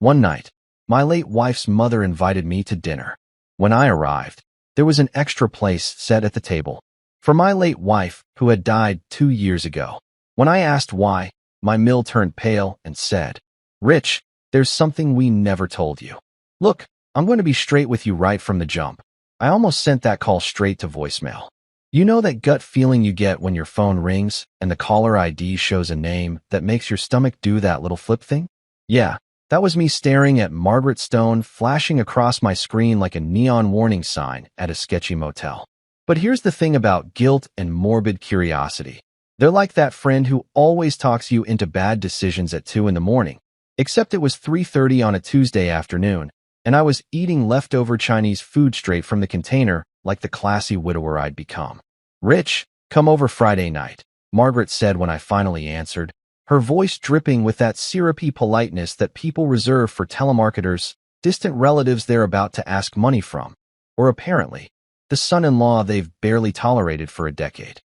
One night, my late wife's mother invited me to dinner. When I arrived, there was an extra place set at the table for my late wife, who had died 2 years ago. When I asked why, my mill turned pale and said, "Rich, there's something we never told you. Look, I'm going to be straight with you right from the jump. I almost sent that call straight to voicemail. You know that gut feeling you get when your phone rings and the caller ID shows a name that makes your stomach do that little flip thing? Yeah, that was me staring at Margaret Stone flashing across my screen like a neon warning sign at a sketchy motel. But here's the thing about guilt and morbid curiosity. They're like that friend who always talks you into bad decisions at 2 in the morning. Except it was 3:30 on a Tuesday afternoon, and I was eating leftover Chinese food straight from the container like the classy widower I'd become. "Rich, come over Friday night," Margaret said when I finally answered, her voice dripping with that syrupy politeness that people reserve for telemarketers, distant relatives they're about to ask money from, or apparently, the son-in-law they've barely tolerated for a decade.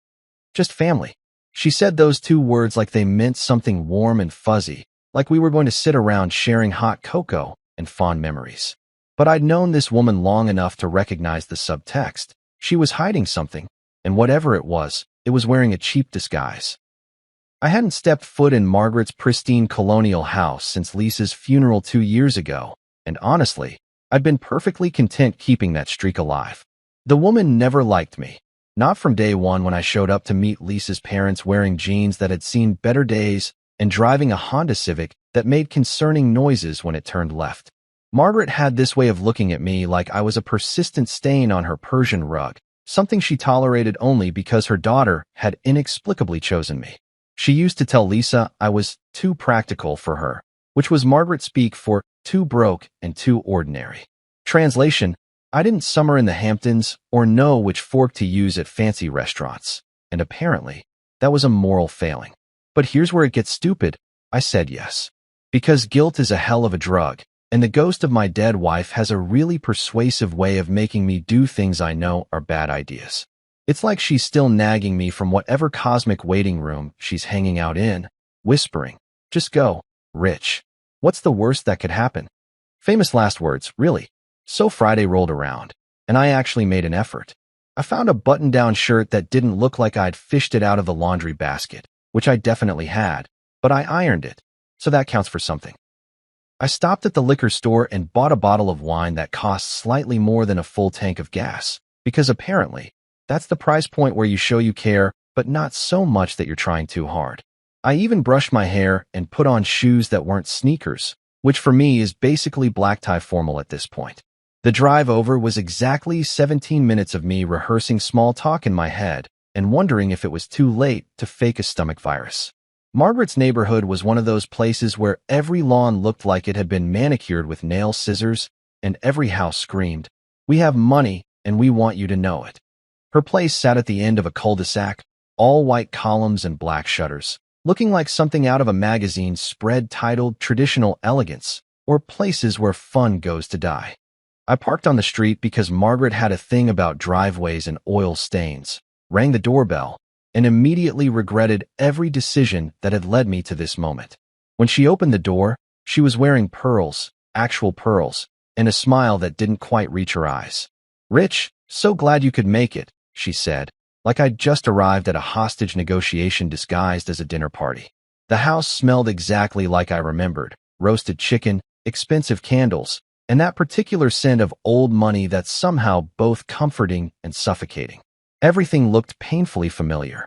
Just family. She said those 2 words like they meant something warm and fuzzy, like we were going to sit around sharing hot cocoa and fond memories. But I'd known this woman long enough to recognize the subtext. She was hiding something, and whatever it was wearing a cheap disguise. I hadn't stepped foot in Margaret's pristine colonial house since Lisa's funeral 2 years ago, and honestly, I'd been perfectly content keeping that streak alive. The woman never liked me. Not from day one when I showed up to meet Lisa's parents wearing jeans that had seen better days and driving a Honda Civic that made concerning noises when it turned left. Margaret had this way of looking at me like I was a persistent stain on her Persian rug, something she tolerated only because her daughter had inexplicably chosen me. She used to tell Lisa I was too practical for her, which was Margaret speak for too broke and too ordinary. Translation: I didn't summer in the Hamptons or know which fork to use at fancy restaurants, and apparently, that was a moral failing. But here's where it gets stupid. I said yes. Because guilt is a hell of a drug, and the ghost of my dead wife has a really persuasive way of making me do things I know are bad ideas. It's like she's still nagging me from whatever cosmic waiting room she's hanging out in, whispering, "Just go, Rich. What's the worst that could happen?" Famous last words, really. So Friday rolled around, and I actually made an effort. I found a button-down shirt that didn't look like I'd fished it out of the laundry basket, which I definitely had, but I ironed it, so that counts for something. I stopped at the liquor store and bought a bottle of wine that cost slightly more than a full tank of gas, because apparently, that's the price point where you show you care, but not so much that you're trying too hard. I even brushed my hair and put on shoes that weren't sneakers, which for me is basically black tie formal at this point. The drive over was exactly 17 minutes of me rehearsing small talk in my head and wondering if it was too late to fake a stomach virus. Margaret's neighborhood was one of those places where every lawn looked like it had been manicured with nail scissors, and every house screamed, "We have money, and we want you to know it." Her place sat at the end of a cul-de-sac, all white columns and black shutters, looking like something out of a magazine spread titled Traditional Elegance, or Places Where Fun Goes to Die. I parked on the street because Margaret had a thing about driveways and oil stains, rang the doorbell, and immediately regretted every decision that had led me to this moment. When she opened the door, she was wearing pearls, actual pearls, and a smile that didn't quite reach her eyes. "Rich, so glad you could make it," she said, like I'd just arrived at a hostage negotiation disguised as a dinner party. The house smelled exactly like I remembered: roasted chicken, expensive candles, and that particular scent of old money that's somehow both comforting and suffocating. Everything looked painfully familiar.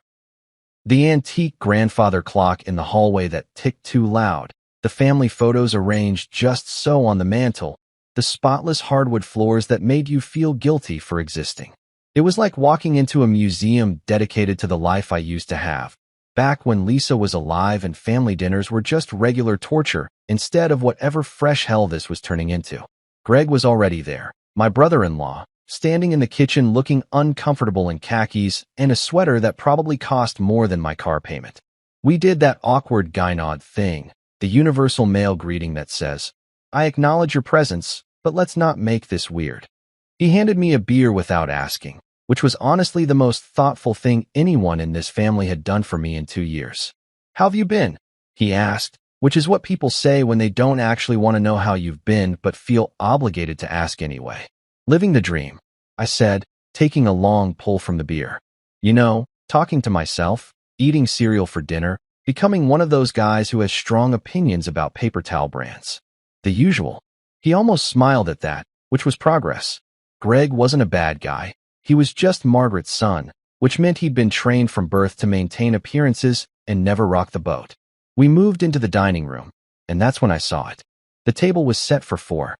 The antique grandfather clock in the hallway that ticked too loud, the family photos arranged just so on the mantel, the spotless hardwood floors that made you feel guilty for existing. It was like walking into a museum dedicated to the life I used to have, back when Lisa was alive and family dinners were just regular torture instead of whatever fresh hell this was turning into. Greg was already there, my brother-in-law, standing in the kitchen looking uncomfortable in khakis and a sweater that probably cost more than my car payment. We did that awkward guy nod thing, the universal male greeting that says, "I acknowledge your presence, but let's not make this weird." He handed me a beer without asking, which was honestly the most thoughtful thing anyone in this family had done for me in 2 years. "How have you been?" he asked, which is what people say when they don't actually want to know how you've been but feel obligated to ask anyway. Living the dream, I said, taking a long pull from the beer. You know, talking to myself, eating cereal for dinner, becoming one of those guys who has strong opinions about paper towel brands. The usual. He almost smiled at that, which was progress. Greg wasn't a bad guy. He was just Margaret's son, which meant he'd been trained from birth to maintain appearances and never rock the boat. We moved into the dining room, and that's when I saw it. The table was set for four.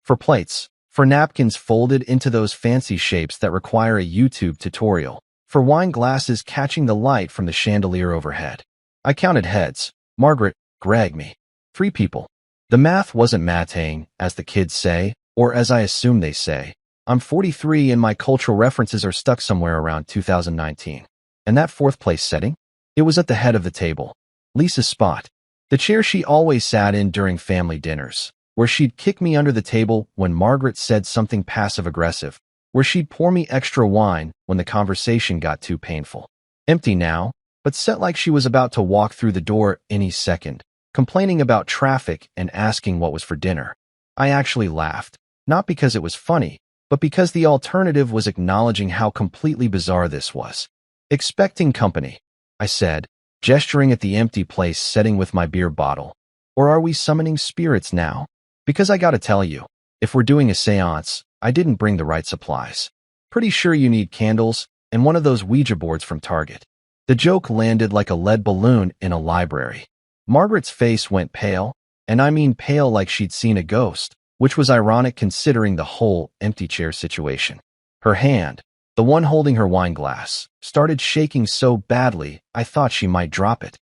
For plates, for napkins folded into those fancy shapes that require a YouTube tutorial, for wine glasses catching the light from the chandelier overhead. I counted heads. Margaret, Greg, me. 3 people. The math wasn't mathing, as the kids say, or as I assume they say. I'm 43 and my cultural references are stuck somewhere around 2019. And that 4th place setting? It was at the head of the table. Lisa's spot. The chair she always sat in during family dinners, where she'd kick me under the table when Margaret said something passive-aggressive, where she'd pour me extra wine when the conversation got too painful. Empty now, but set like she was about to walk through the door any second, complaining about traffic and asking what was for dinner. I actually laughed, not because it was funny, but because the alternative was acknowledging how completely bizarre this was. Expecting company, I said, gesturing at the empty place setting with my beer bottle. Or are we summoning spirits now? Because I gotta tell you, if we're doing a seance, I didn't bring the right supplies. Pretty sure you need candles and one of those Ouija boards from Target. The joke landed like a lead balloon in a library. Margaret's face went pale, and I mean pale like she'd seen a ghost, which was ironic considering the whole empty chair situation. Her hand, the one holding her wine glass, started shaking so badly I thought she might drop it.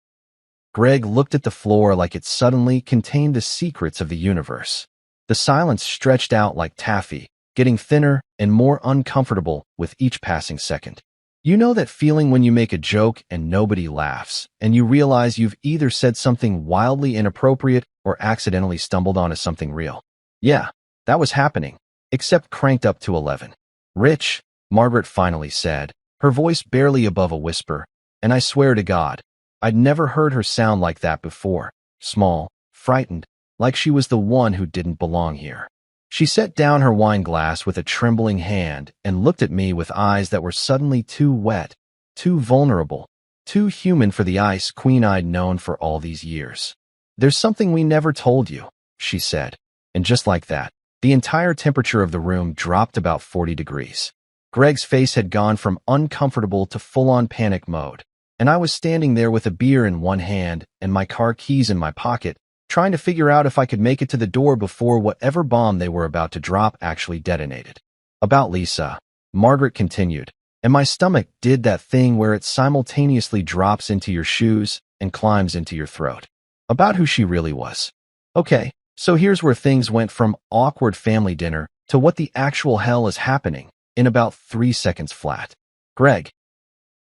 Greg looked at the floor like it suddenly contained the secrets of the universe. The silence stretched out like taffy, getting thinner and more uncomfortable with each passing second. You know that feeling when you make a joke and nobody laughs, and you realize you've either said something wildly inappropriate or accidentally stumbled onto something real? Yeah, that was happening, except cranked up to 11. Rich, Margaret finally said, her voice barely above a whisper, and I swear to God, I'd never heard her sound like that before, small, frightened, like she was the one who didn't belong here. She set down her wine glass with a trembling hand and looked at me with eyes that were suddenly too wet, too vulnerable, too human for the ice queen I'd known for all these years. There's something we never told you, she said, and just like that, the entire temperature of the room dropped about 40 degrees. Greg's face had gone from uncomfortable to full-on panic mode, and I was standing there with a beer in one hand and my car keys in my pocket, trying to figure out if I could make it to the door before whatever bomb they were about to drop actually detonated. About Lisa, Margaret continued, and my stomach did that thing where it simultaneously drops into your shoes and climbs into your throat. About who she really was. Okay, so here's where things went from awkward family dinner to what the actual hell is happening in about 3 seconds flat. Greg,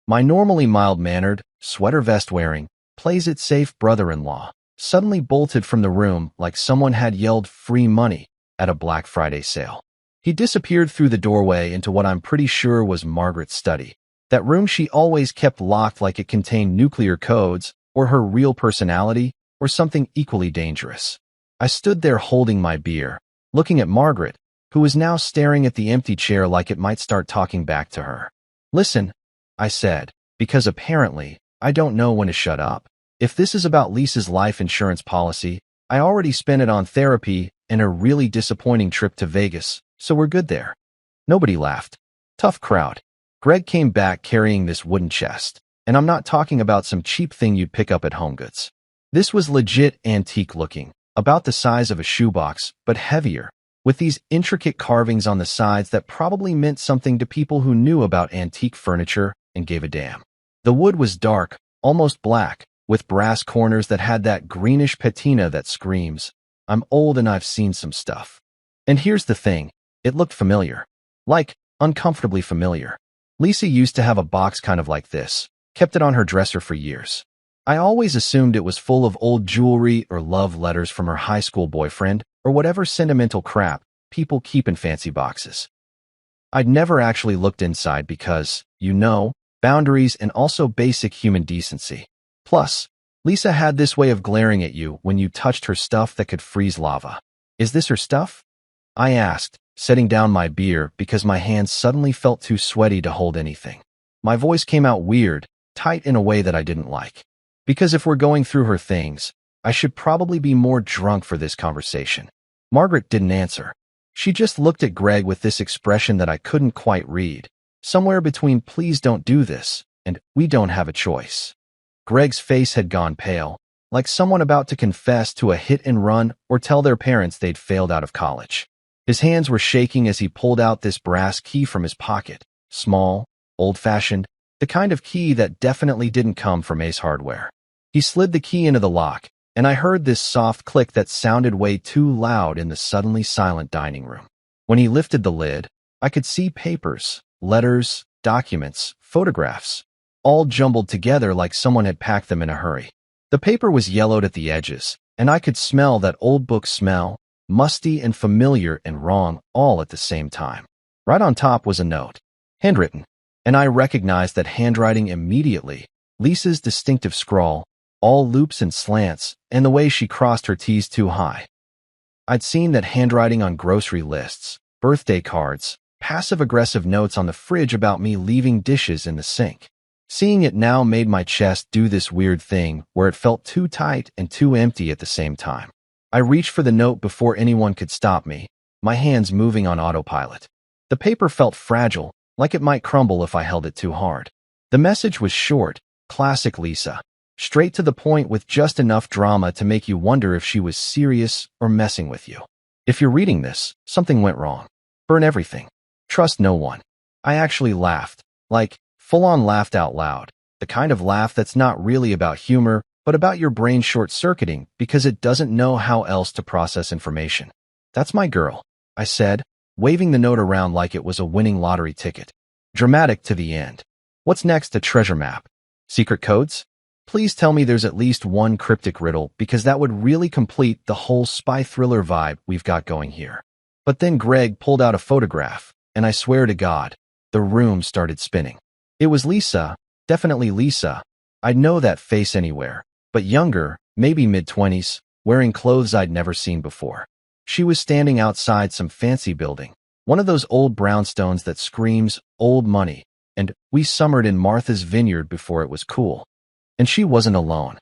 my normally mild-mannered, sweater vest-wearing, plays-it-safe brother-in-law, suddenly bolted from the room like someone had yelled free money at a Black Friday sale. He disappeared through the doorway into what I'm pretty sure was Margaret's study, that room she always kept locked like it contained nuclear codes or her real personality or something equally dangerous. I stood there holding my beer, looking at Margaret, who was now staring at the empty chair like it might start talking back to her. Listen, I said, because apparently I don't know when to shut up. If this is about Lisa's life insurance policy, I already spent it on therapy and a really disappointing trip to Vegas, so we're good there. Nobody laughed. Tough crowd. Greg came back carrying this wooden chest, and I'm not talking about some cheap thing you'd pick up at HomeGoods. This was legit antique looking, about the size of a shoebox, but heavier, with these intricate carvings on the sides that probably meant something to people who knew about antique furniture and gave a damn. The wood was dark, almost black, with brass corners that had that greenish patina that screams, I'm old and I've seen some stuff. And here's the thing, it looked familiar. Like, uncomfortably familiar. Lisa used to have a box kind of like this, kept it on her dresser for years. I always assumed it was full of old jewelry or love letters from her high school boyfriend or whatever sentimental crap people keep in fancy boxes. I'd never actually looked inside because, you know, boundaries and also basic human decency. Plus, Lisa had this way of glaring at you when you touched her stuff that could freeze lava. Is this her stuff? I asked, setting down my beer because my hands suddenly felt too sweaty to hold anything. My voice came out weird, tight in a way that I didn't like. Because if we're going through her things, I should probably be more drunk for this conversation. Margaret didn't answer. She just looked at Greg with this expression that I couldn't quite read, somewhere between "please don't do this" and "we don't have a choice." Greg's face had gone pale, like someone about to confess to a hit and run or tell their parents they'd failed out of college. His hands were shaking as he pulled out this brass key from his pocket, small, old-fashioned, the kind of key that definitely didn't come from Ace Hardware. He slid the key into the lock, and I heard this soft click that sounded way too loud in the suddenly silent dining room. When he lifted the lid, I could see papers, letters, documents, photographs, all jumbled together like someone had packed them in a hurry. The paper was yellowed at the edges, and I could smell that old book smell, musty and familiar and wrong all at the same time. Right on top was a note, handwritten, and I recognized that handwriting immediately. Lisa's distinctive scrawl, all loops and slants, and the way she crossed her T's too high. I'd seen that handwriting on grocery lists, birthday cards, passive-aggressive notes on the fridge about me leaving dishes in the sink. Seeing it now made my chest do this weird thing where it felt too tight and too empty at the same time. I reached for the note before anyone could stop me, my hands moving on autopilot. The paper felt fragile, like it might crumble if I held it too hard. The message was short, classic Lisa, straight to the point with just enough drama to make you wonder if she was serious or messing with you. If you're reading this, something went wrong. Burn everything. Trust no one. I actually laughed, like, full-on laughed out loud, the kind of laugh that's not really about humor, but about your brain short-circuiting because it doesn't know how else to process information. That's my girl, I said, waving the note around like it was a winning lottery ticket. Dramatic to the end. What's next? A treasure map? Secret codes? Please tell me there's at least one cryptic riddle because that would really complete the whole spy thriller vibe we've got going here. But then Greg pulled out a photograph, and I swear to God, the room started spinning. It was Lisa, definitely Lisa. I'd know that face anywhere, but younger, maybe mid-20s, wearing clothes I'd never seen before. She was standing outside some fancy building, one of those old brownstones that screams old money, and we summered in Martha's Vineyard before it was cool. And she wasn't alone.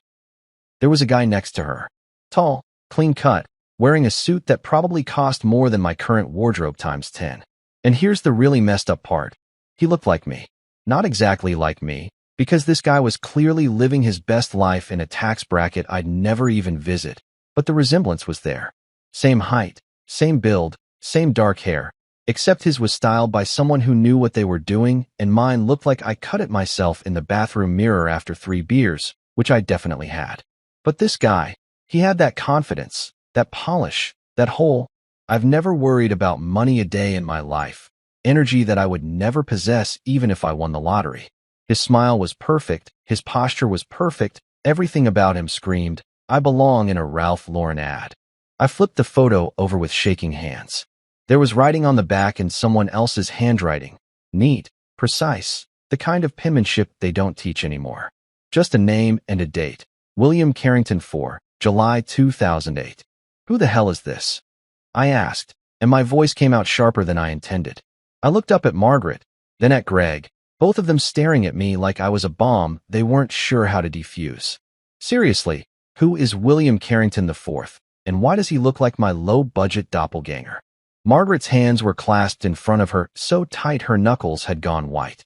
There was a guy next to her, tall, clean-cut, wearing a suit that probably cost more than my current wardrobe times 10. And here's the really messed up part. He looked like me. Not exactly like me, because this guy was clearly living his best life in a tax bracket I'd never even visit, but the resemblance was there. Same height, same build, same dark hair, except his was styled by someone who knew what they were doing, and mine looked like I cut it myself in the bathroom mirror after 3 beers, which I definitely had. But this guy, he had that confidence, that polish, that whole, I've never worried about money a day in my life, energy that I would never possess even if I won the lottery. His smile was perfect, his posture was perfect, everything about him screamed, I belong in a Ralph Lauren ad. I flipped the photo over with shaking hands. There was writing on the back in someone else's handwriting. Neat, precise, the kind of penmanship they don't teach anymore. Just a name and a date. William Carrington 4, July 2008. Who the hell is this? I asked, and my voice came out sharper than I intended. I looked up at Margaret, then at Greg, both of them staring at me like I was a bomb they weren't sure how to defuse. Seriously, who is William Carrington IV, and why does he look like my low-budget doppelganger? Margaret's hands were clasped in front of her, so tight her knuckles had gone white.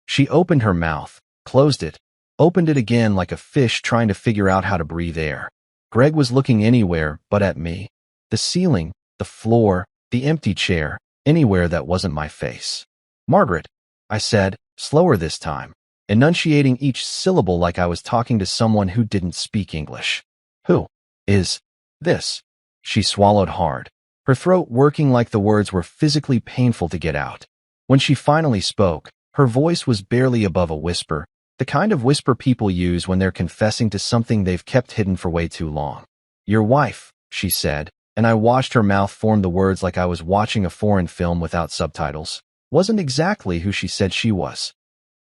She opened her mouth, closed it, opened it again like a fish trying to figure out how to breathe air. Greg was looking anywhere but at me. The ceiling, the floor, the empty chair, anywhere that wasn't my face. Margaret, I said, slower this time, enunciating each syllable like I was talking to someone who didn't speak English. Who is this? She swallowed hard, her throat working like the words were physically painful to get out. When she finally spoke, her voice was barely above a whisper, the kind of whisper people use when they're confessing to something they've kept hidden for way too long. Your wife, she said, and I watched her mouth form the words like I was watching a foreign film without subtitles, wasn't exactly who she said she was.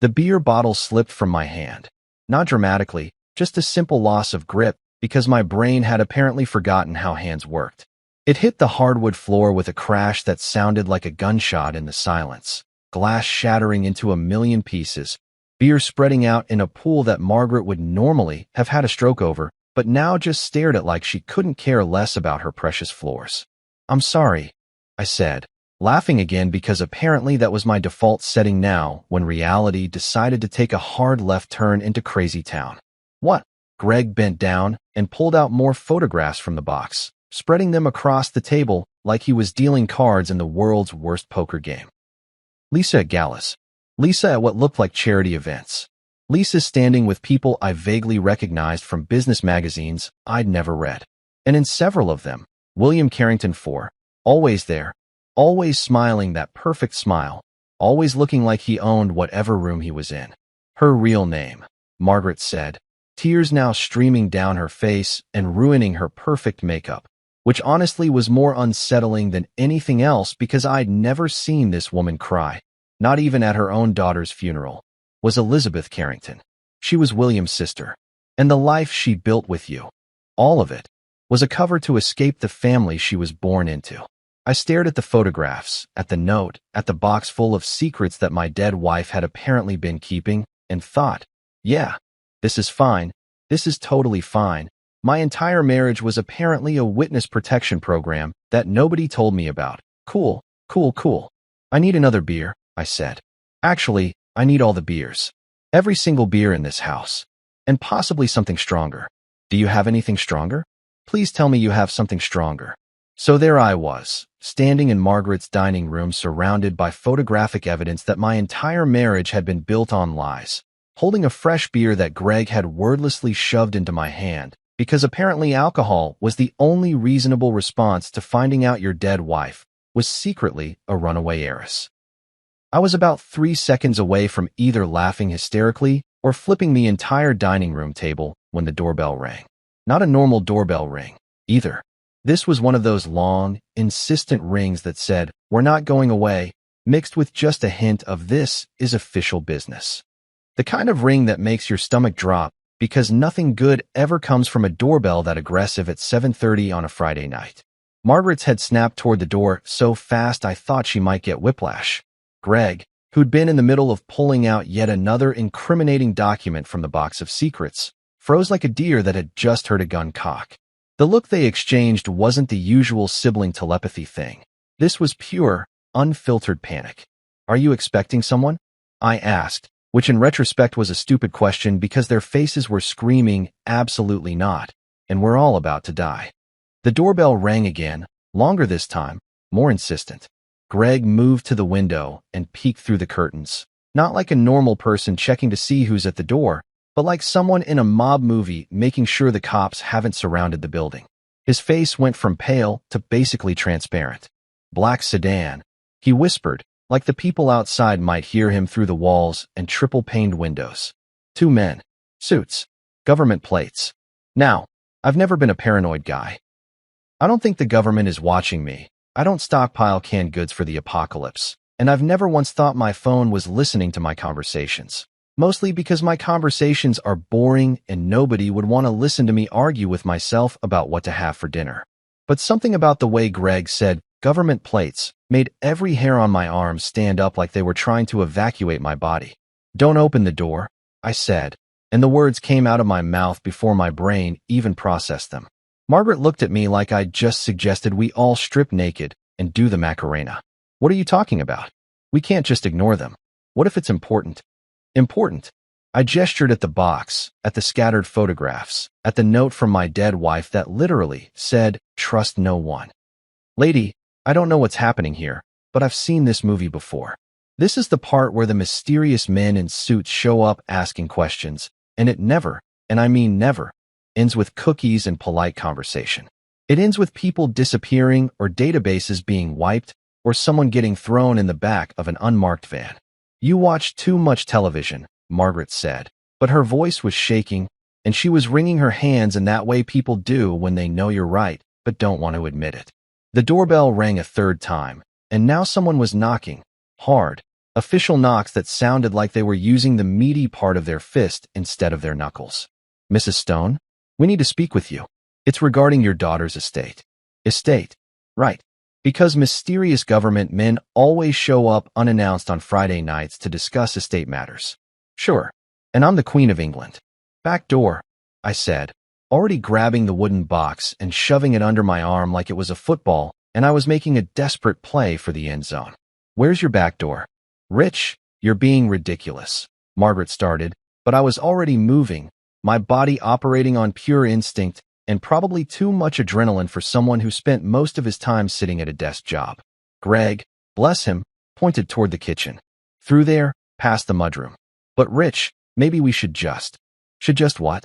The beer bottle slipped from my hand. Not dramatically, Just a simple loss of grip because my brain had apparently forgotten how hands worked. It hit the hardwood floor with a crash that sounded like a gunshot in the silence, glass shattering into a million pieces, beer spreading out in a pool that Margaret would normally have had a stroke over, but now just stared at like she couldn't care less about her precious floors. "I'm sorry," I said, laughing again because apparently that was my default setting now when reality decided to take a hard left turn into crazy town. "What?" Greg bent down and pulled out more photographs from the box, spreading them across the table like he was dealing cards in the world's worst poker game. Lisa at galas. Lisa at what looked like charity events. Lisa standing with people I vaguely recognized from business magazines I'd never read. And in several of them, William Carrington IV, always there, always smiling that perfect smile, always looking like he owned whatever room he was in. Her real name, Margaret said, tears now streaming down her face and ruining her perfect makeup, which honestly was more unsettling than anything else because I'd never seen this woman cry, not even at her own daughter's funeral, was Elizabeth Carrington. She was William's sister, and the life she built with you, all of it, was a cover to escape the family she was born into. I stared at the photographs, at the note, at the box full of secrets that my dead wife had apparently been keeping, and thought, yeah, this is fine, this is totally fine. My entire marriage was apparently a witness protection program that nobody told me about. Cool, cool, cool. "I need another beer," I said. "Actually, I need all the beers. Every single beer in this house. And possibly something stronger. Do you have anything stronger? Please tell me you have something stronger." So there I was, standing in Margaret's dining room surrounded by photographic evidence that my entire marriage had been built on lies, holding a fresh beer that Greg had wordlessly shoved into my hand, because apparently alcohol was the only reasonable response to finding out your dead wife was secretly a runaway heiress. I was about 3 seconds away from either laughing hysterically or flipping the entire dining room table when the doorbell rang. Not a normal doorbell ring, either. This was one of those long, insistent rings that said, "We're not going away," mixed with just a hint of "This is official business." The kind of ring that makes your stomach drop because nothing good ever comes from a doorbell that aggressive at 7:30 on a Friday night. Margaret's head snapped toward the door so fast I thought she might get whiplash. Greg, who'd been in the middle of pulling out yet another incriminating document from the box of secrets, froze like a deer that had just heard a gun cock. The look they exchanged wasn't the usual sibling telepathy thing. This was pure, unfiltered panic. "Are you expecting someone?" I asked, which in retrospect was a stupid question because their faces were screaming, "Absolutely not," and we're all about to die. The doorbell rang again, longer this time, more insistent. Greg moved to the window and peeked through the curtains, not like a normal person checking to see who's at the door, but like someone in a mob movie making sure the cops haven't surrounded the building. His face went from pale to basically transparent. "Black sedan," he whispered, like the people outside might hear him through the walls and triple-paned windows. 2 men. Suits. Government plates. Now, I've never been a paranoid guy. I don't think the government is watching me. I don't stockpile canned goods for the apocalypse. And I've never once thought my phone was listening to my conversations. Mostly because my conversations are boring and nobody would want to listen to me argue with myself about what to have for dinner. But something about the way Greg said, "government plates," made every hair on my arm stand up like they were trying to evacuate my body. "Don't open the door," I said, and the words came out of my mouth before my brain even processed them. Margaret looked at me like I'd just suggested we all strip naked and do the Macarena. "What are you talking about? We can't just ignore them. What if it's important?" "Important." I gestured at the box, at the scattered photographs, at the note from my dead wife that literally said, "Trust no one." "Lady, I don't know what's happening here, but I've seen this movie before. This is the part where the mysterious men in suits show up asking questions, and it never, and I mean never, ends with cookies and polite conversation. It ends with people disappearing or databases being wiped or someone getting thrown in the back of an unmarked van." "You watch too much television," Margaret said, but her voice was shaking, and she was wringing her hands in that way people do when they know you're right but don't want to admit it. The doorbell rang a 3rd time, and now someone was knocking, hard, official knocks that sounded like they were using the meaty part of their fist instead of their knuckles. Mrs. Stone, we need to speak with you. It's regarding your daughter's estate. Estate. Right. Because mysterious government men always show up unannounced on Friday nights to discuss estate matters. Sure. And I'm the Queen of England. Back door, I said, already grabbing the wooden box and shoving it under my arm like it was a football, and I was making a desperate play for the end zone. Where's your back door? Rich, you're being ridiculous. Margaret started, but I was already moving, my body operating on pure instinct and probably too much adrenaline for someone who spent most of his time sitting at a desk job. Greg, bless him, pointed toward the kitchen. Through there, past the mudroom. But Rich, maybe we should just what?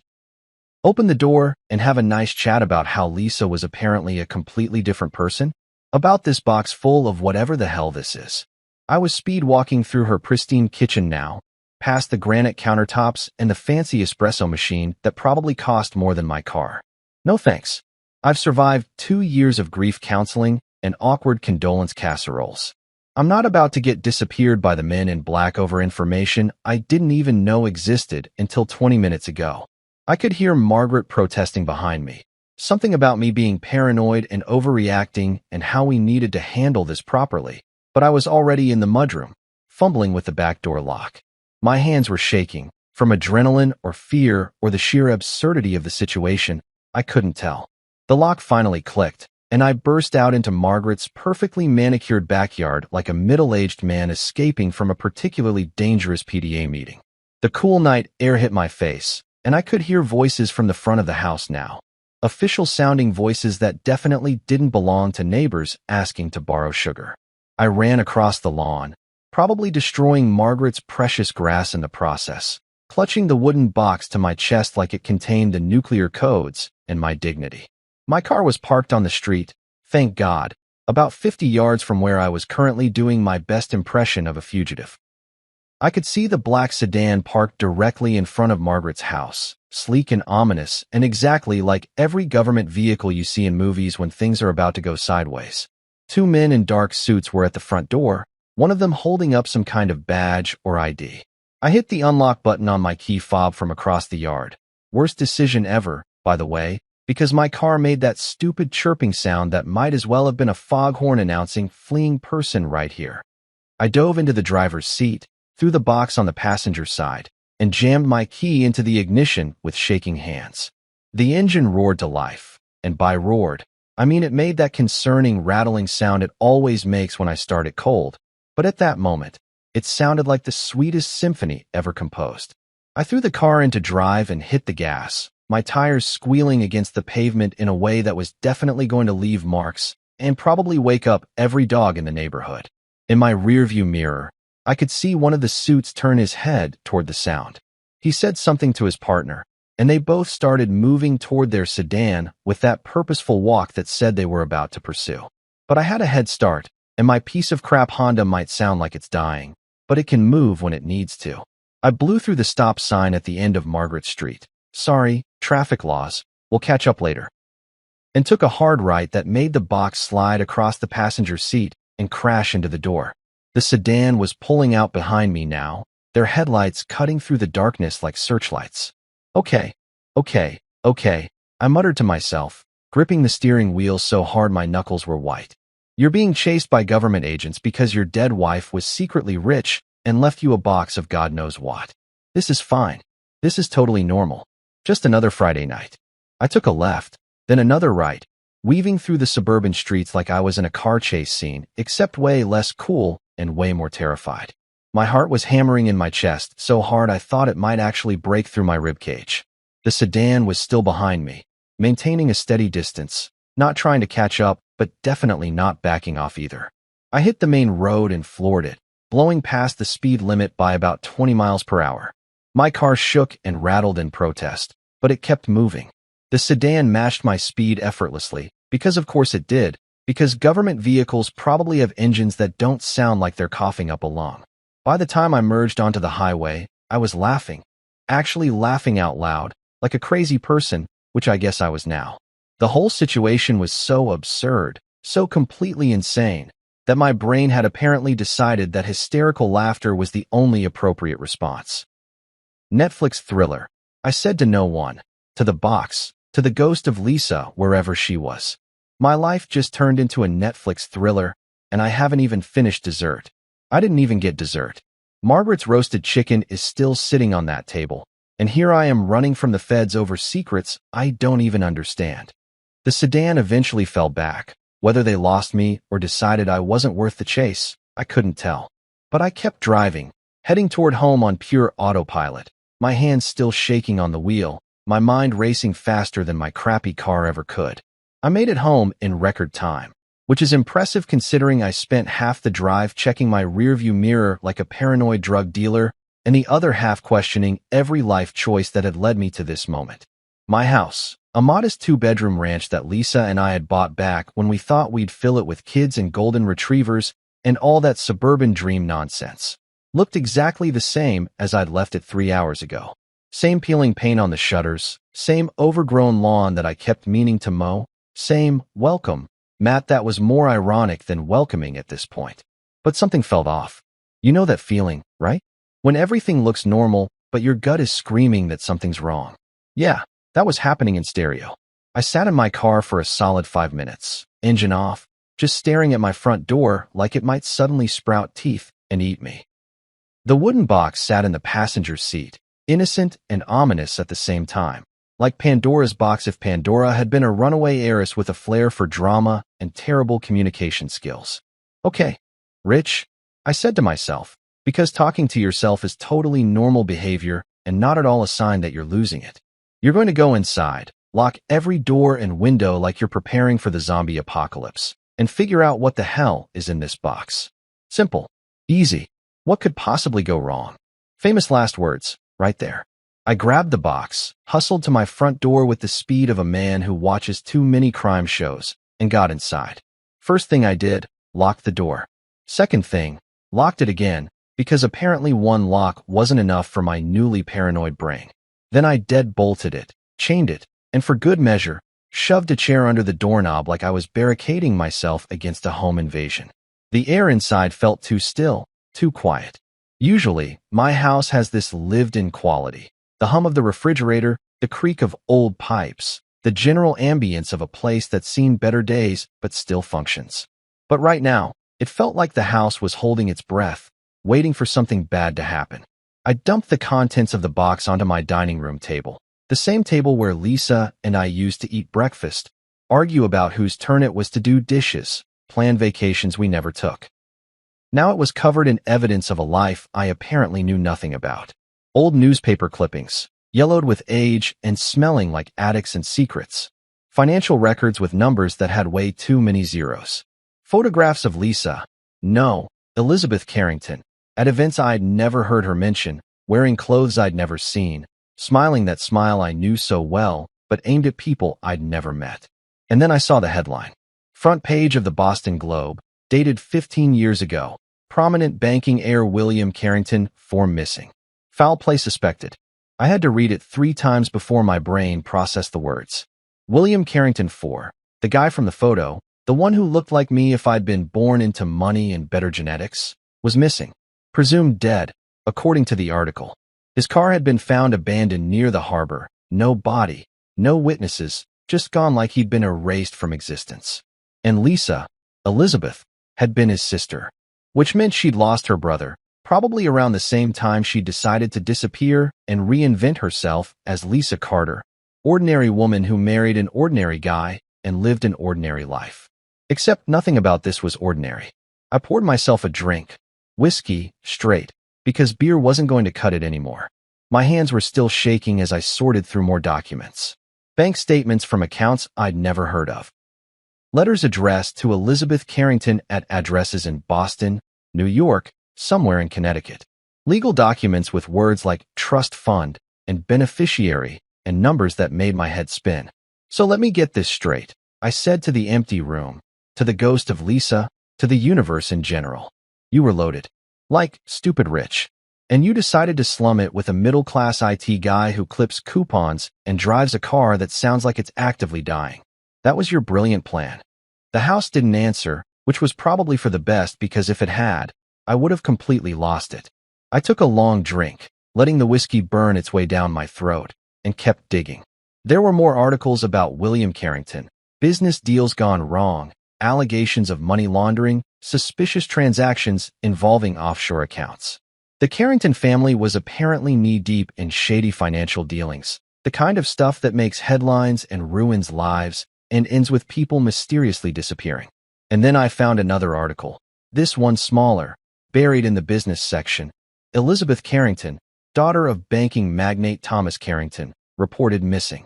Open the door and have a nice chat about how Lisa was apparently a completely different person? About this box full of whatever the hell this is. I was speed walking through her pristine kitchen now, past the granite countertops and the fancy espresso machine that probably cost more than my car. No thanks. I've survived 2 years of grief counseling and awkward condolence casseroles. I'm not about to get disappeared by the men in black over information I didn't even know existed until 20 minutes ago. I could hear Margaret protesting behind me. Something about me being paranoid and overreacting and how we needed to handle this properly. But I was already in the mudroom, fumbling with the back door lock. My hands were shaking, from adrenaline or fear or the sheer absurdity of the situation. I couldn't tell. The lock finally clicked, and I burst out into Margaret's perfectly manicured backyard like a middle-aged man escaping from a particularly dangerous PTA meeting. The cool night air hit my face, and I could hear voices from the front of the house now. Official-sounding voices that definitely didn't belong to neighbors asking to borrow sugar. I ran across the lawn, probably destroying Margaret's precious grass in the process, clutching the wooden box to my chest like it contained the nuclear codes and my dignity. My car was parked on the street, thank God, about 50 yards from where I was currently doing my best impression of a fugitive. I could see the black sedan parked directly in front of Margaret's house, sleek and ominous, and exactly like every government vehicle you see in movies when things are about to go sideways. 2 men in dark suits were at the front door, one of them holding up some kind of badge or ID. I hit the unlock button on my key fob from across the yard. Worst decision ever, by the way, because my car made that stupid chirping sound that might as well have been a foghorn announcing fleeing person right here. I dove into the driver's seat, threw the box on the passenger side, and jammed my key into the ignition with shaking hands. The engine roared to life, and by roared, I mean it made that concerning rattling sound it always makes when I start it cold, but at that moment, it sounded like the sweetest symphony ever composed. I threw the car into drive and hit the gas, my tires squealing against the pavement in a way that was definitely going to leave marks and probably wake up every dog in the neighborhood. In my rearview mirror, I could see one of the suits turn his head toward the sound. He said something to his partner, and they both started moving toward their sedan with that purposeful walk that said they were about to pursue. But I had a head start, and my piece of crap Honda might sound like it's dying, but it can move when it needs to. I blew through the stop sign at the end of Margaret Street. Sorry, traffic laws, we'll catch up later. And took a hard right that made the box slide across the passenger seat and crash into the door. The sedan was pulling out behind me now, their headlights cutting through the darkness like searchlights. Okay, I muttered to myself, gripping the steering wheel so hard my knuckles were white. You're being chased by government agents because your dead wife was secretly rich and left you a box of God knows what. This is fine. This is totally normal. Just another Friday night. I took a left, then another right, weaving through the suburban streets like I was in a car chase scene, except way less cool and way more terrified. My heart was hammering in my chest so hard I thought it might actually break through my ribcage. The sedan was still behind me, maintaining a steady distance, not trying to catch up, but definitely not backing off either. I hit the main road and floored it, blowing past the speed limit by about 20 miles per hour. My car shook and rattled in protest, but it kept moving. The sedan matched my speed effortlessly, because of course it did, because government vehicles probably have engines that don't sound like they're coughing up a lung. By the time I merged onto the highway, I was laughing, actually laughing out loud, like a crazy person, which I guess I was now. The whole situation was so absurd, so completely insane, that my brain had apparently decided that hysterical laughter was the only appropriate response. Netflix thriller, I said to no one, to the box, to the ghost of Lisa wherever she was. My life just turned into a Netflix thriller, and I haven't even finished dessert. I didn't even get dessert. Margaret's roasted chicken is still sitting on that table, and here I am running from the feds over secrets I don't even understand. The sedan eventually fell back. Whether they lost me or decided I wasn't worth the chase, I couldn't tell. But I kept driving, heading toward home on pure autopilot, my hands still shaking on the wheel, my mind racing faster than my crappy car ever could. I made it home in record time, which is impressive considering I spent half the drive checking my rearview mirror like a paranoid drug dealer and the other half questioning every life choice that had led me to this moment. My house, a modest two-bedroom ranch that Lisa and I had bought back when we thought we'd fill it with kids and golden retrievers and all that suburban dream nonsense, looked exactly the same as I'd left it 3 hours ago. Same peeling paint on the shutters, same overgrown lawn that I kept meaning to mow, same welcome mat that was more ironic than welcoming at this point. But something felt off. You know that feeling, right? When everything looks normal, but your gut is screaming that something's wrong. Yeah, that was happening in stereo. I sat in my car for a solid 5 minutes, engine off, just staring at my front door like it might suddenly sprout teeth and eat me. The wooden box sat in the passenger seat, innocent and ominous at the same time, like Pandora's box if Pandora had been a runaway heiress with a flair for drama and terrible communication skills. Okay, Rich, I said to myself, because talking to yourself is totally normal behavior and not at all a sign that you're losing it. You're going to go inside, lock every door and window like you're preparing for the zombie apocalypse, and figure out what the hell is in this box. Simple. Easy. What could possibly go wrong? Famous last words, right there. I grabbed the box, hustled to my front door with the speed of a man who watches too many crime shows, and got inside. First thing I did, locked the door. Second thing, locked it again, because apparently one lock wasn't enough for my newly paranoid brain. Then I dead-bolted it, chained it, and for good measure, shoved a chair under the doorknob like I was barricading myself against a home invasion. The air inside felt too still, too quiet. Usually, my house has this lived-in quality. The hum of the refrigerator, the creak of old pipes, the general ambience of a place that's seen better days but still functions. But right now, it felt like the house was holding its breath, waiting for something bad to happen. I dumped the contents of the box onto my dining room table, the same table where Lisa and I used to eat breakfast, argue about whose turn it was to do dishes, plan vacations we never took. Now it was covered in evidence of a life I apparently knew nothing about. Old newspaper clippings, yellowed with age and smelling like attics and secrets. Financial records with numbers that had way too many zeros. Photographs of Lisa, no, Elizabeth Carrington, at events I'd never heard her mention, wearing clothes I'd never seen, smiling that smile I knew so well, but aimed at people I'd never met. And then I saw the headline. Front page of the Boston Globe, dated 15 years ago. Prominent banking heir William Carrington, 4 missing. Foul play suspected. I had to read it 3 times before my brain processed the words. William Carrington 4, the guy from the photo, the one who looked like me if I'd been born into money and better genetics, was missing. Presumed dead, according to the article. His car had been found abandoned near the harbor. No body, no witnesses, just gone like he'd been erased from existence. And Lisa, Elizabeth, had been his sister, which meant she'd lost her brother, probably around the same time she decided to disappear and reinvent herself as Lisa Carter, ordinary woman who married an ordinary guy and lived an ordinary life. Except nothing about this was ordinary. I poured myself a drink, whiskey, straight, because beer wasn't going to cut it anymore. My hands were still shaking as I sorted through more documents. Bank statements from accounts I'd never heard of. Letters addressed to Elizabeth Carrington at addresses in Boston, New York, somewhere in Connecticut. Legal documents with words like trust fund and beneficiary and numbers that made my head spin. So let me get this straight, I said to the empty room, to the ghost of Lisa, to the universe in general. You were loaded. Like stupid rich. And you decided to slum it with a middle-class IT guy who clips coupons and drives a car that sounds like it's actively dying. That was your brilliant plan. The house didn't answer, which was probably for the best because if it had, I would have completely lost it. I took a long drink, letting the whiskey burn its way down my throat, and kept digging. There were more articles about William Carrington, business deals gone wrong, allegations of money laundering, suspicious transactions involving offshore accounts. The Carrington family was apparently knee-deep in shady financial dealings, the kind of stuff that makes headlines and ruins lives and ends with people mysteriously disappearing. And then I found another article, this one smaller, buried in the business section. Elizabeth Carrington, daughter of banking magnate Thomas Carrington, reported missing.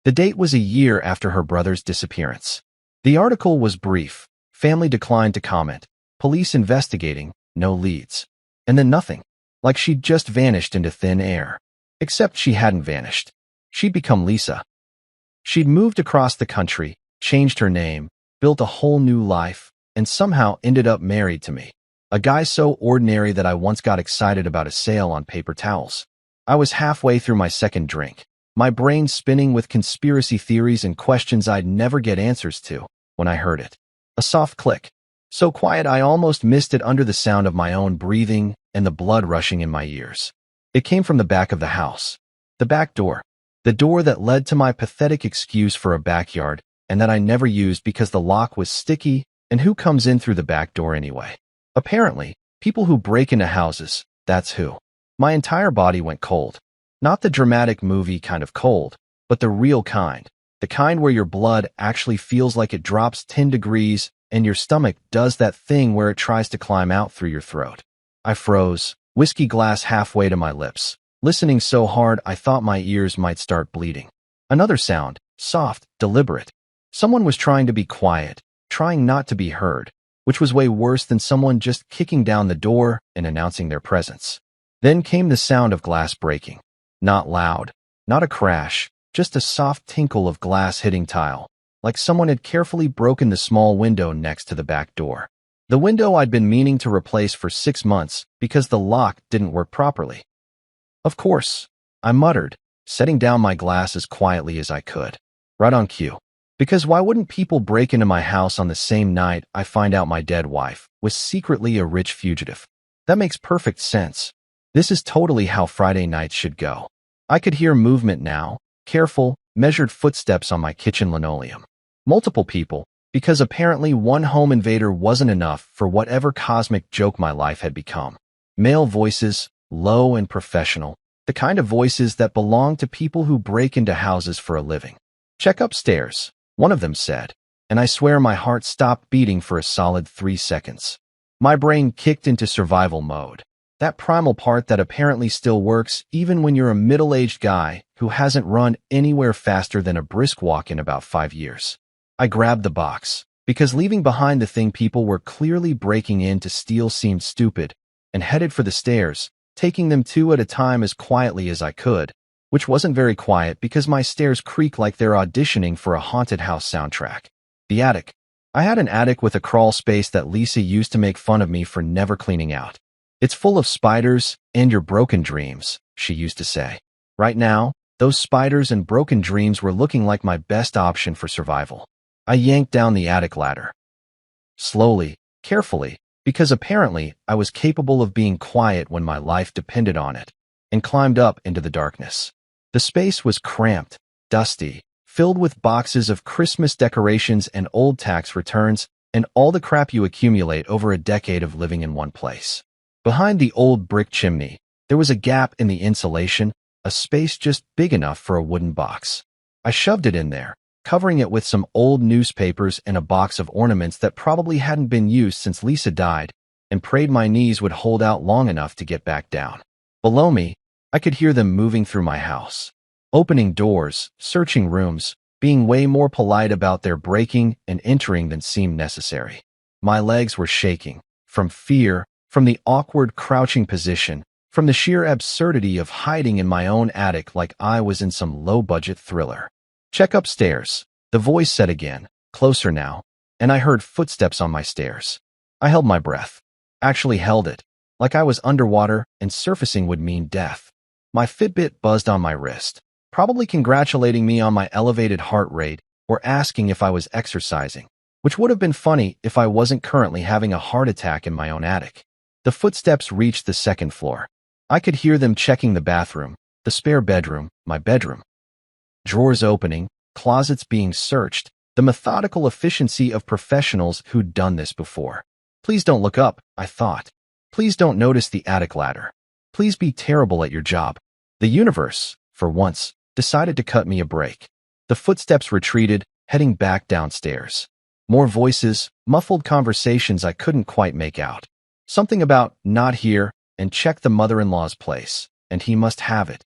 The date was a year after her brother's disappearance. The article was brief. Family declined to comment. Police investigating, no leads. And then nothing. Like she'd just vanished into thin air. Except she hadn't vanished. She'd become Lisa. She'd moved across the country, changed her name, built a whole new life, and somehow ended up married to me. A guy so ordinary that I once got excited about a sale on paper towels. I was halfway through my second drink, my brain spinning with conspiracy theories and questions I'd never get answers to, when I heard it. A soft click. So quiet I almost missed it under the sound of my own breathing and the blood rushing in my ears. It came from the back of the house. The back door. The door that led to my pathetic excuse for a backyard and that I never used because the lock was sticky, and who comes in through the back door anyway? Apparently, people who break into houses, that's who. My entire body went cold. Not the dramatic movie kind of cold, but the real kind. The kind where your blood actually feels like it drops 10 degrees and your stomach does that thing where it tries to climb out through your throat. I froze, whiskey glass halfway to my lips, listening so hard I thought my ears might start bleeding. Another sound, soft, deliberate. Someone was trying to be quiet, trying not to be heard, which was way worse than someone just kicking down the door and announcing their presence. Then came the sound of glass breaking. Not loud, not a crash, just a soft tinkle of glass hitting tile, like someone had carefully broken the small window next to the back door. The window I'd been meaning to replace for 6 months because the lock didn't work properly. Of course, I muttered, setting down my glass as quietly as I could. Right on cue. Because why wouldn't people break into my house on the same night I find out my dead wife was secretly a rich fugitive? That makes perfect sense. This is totally how Friday nights should go. I could hear movement now, careful, measured footsteps on my kitchen linoleum. Multiple people, because apparently one home invader wasn't enough for whatever cosmic joke my life had become. Male voices, low and professional, the kind of voices that belong to people who break into houses for a living. Check upstairs, one of them said, and I swear my heart stopped beating for a solid 3 seconds. My brain kicked into survival mode. That primal part that apparently still works even when you're a middle-aged guy who hasn't run anywhere faster than a brisk walk in about 5 years. I grabbed the box, because leaving behind the thing people were clearly breaking in to steal seemed stupid, and headed for the stairs, taking them 2 at a time as quietly as I could, which wasn't very quiet because my stairs creak like they're auditioning for a haunted house soundtrack. The attic. I had an attic with a crawl space that Lisa used to make fun of me for never cleaning out. It's full of spiders and your broken dreams, she used to say. Right now, those spiders and broken dreams were looking like my best option for survival. I yanked down the attic ladder. Slowly, carefully, because apparently I was capable of being quiet when my life depended on it, and climbed up into the darkness. The space was cramped, dusty, filled with boxes of Christmas decorations and old tax returns, and all the crap you accumulate over a decade of living in one place. Behind the old brick chimney, there was a gap in the insulation, a space just big enough for a wooden box. I shoved it in there, covering it with some old newspapers and a box of ornaments that probably hadn't been used since Lisa died, and prayed my knees would hold out long enough to get back down. Below me, I could hear them moving through my house, opening doors, searching rooms, being way more polite about their breaking and entering than seemed necessary. My legs were shaking, from fear, from the awkward crouching position, from the sheer absurdity of hiding in my own attic like I was in some low-budget thriller. Check upstairs, the voice said again, closer now, and I heard footsteps on my stairs. I held my breath. Actually held it, like I was underwater and surfacing would mean death. My Fitbit buzzed on my wrist, probably congratulating me on my elevated heart rate or asking if I was exercising, which would have been funny if I wasn't currently having a heart attack in my own attic. The footsteps reached the second floor. I could hear them checking the bathroom, the spare bedroom, my bedroom. Drawers opening, closets being searched, the methodical efficiency of professionals who'd done this before. Please don't look up, I thought. Please don't notice the attic ladder. Please be terrible at your job. The universe, for once, decided to cut me a break. The footsteps retreated, heading back downstairs. More voices, muffled conversations I couldn't quite make out. Something about not here and check the mother-in-law's place, and he must have it.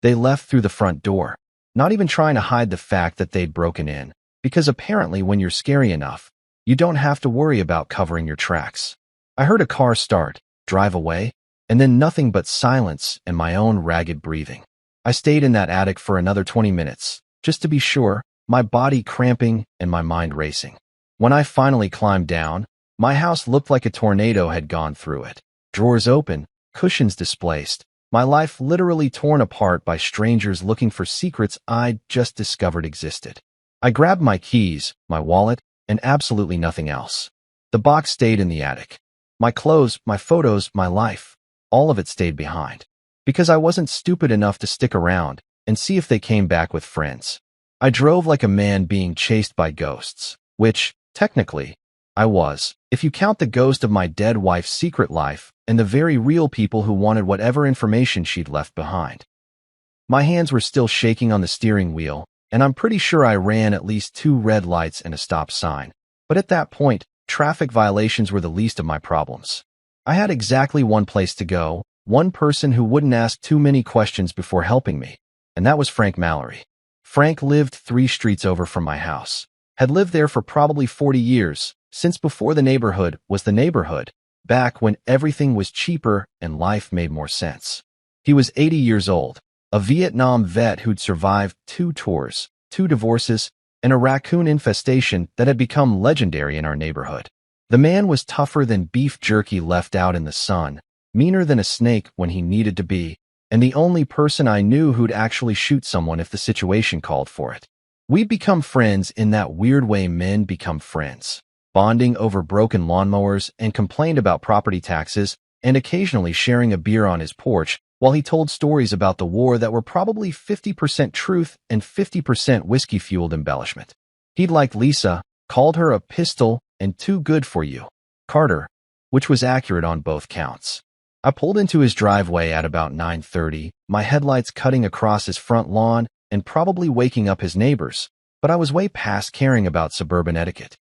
They left through the front door, not even trying to hide the fact that they'd broken in, because apparently when you're scary enough, you don't have to worry about covering your tracks. I heard a car start, drive away, and then nothing but silence and my own ragged breathing. I stayed in that attic for another 20 minutes, just to be sure, my body cramping and my mind racing. When I finally climbed down, my house looked like a tornado had gone through it. Drawers open, cushions displaced, my life literally torn apart by strangers looking for secrets I'd just discovered existed. I grabbed my keys, my wallet, and absolutely nothing else. The box stayed in the attic. My clothes, my photos, my life, all of it stayed behind. Because I wasn't stupid enough to stick around and see if they came back with friends. I drove like a man being chased by ghosts, which, technically, I was, if you count the ghost of my dead wife's secret life and the very real people who wanted whatever information she'd left behind. My hands were still shaking on the steering wheel, and I'm pretty sure I ran at least 2 red lights and a stop sign. But at that point, traffic violations were the least of my problems. I had exactly one place to go, one person who wouldn't ask too many questions before helping me, and that was Frank Mallory. Frank lived 3 streets over from my house, had lived there for probably 40 years, since before the neighborhood was the neighborhood, back when everything was cheaper and life made more sense. He was 80 years old, a Vietnam vet who'd survived 2 tours, 2 divorces, and a raccoon infestation that had become legendary in our neighborhood. The man was tougher than beef jerky left out in the sun, meaner than a snake when he needed to be, and the only person I knew who'd actually shoot someone if the situation called for it. We'd become friends in that weird way men become friends, bonding over broken lawnmowers and complained about property taxes, and occasionally sharing a beer on his porch while he told stories about the war that were probably 50% truth and 50% whiskey-fueled embellishment. He'd liked Lisa, called her a pistol and too good for you, Carter, which was accurate on both counts. I pulled into his driveway at about 9:30, my headlights cutting across his front lawn and probably waking up his neighbors, but I was way past caring about suburban etiquette.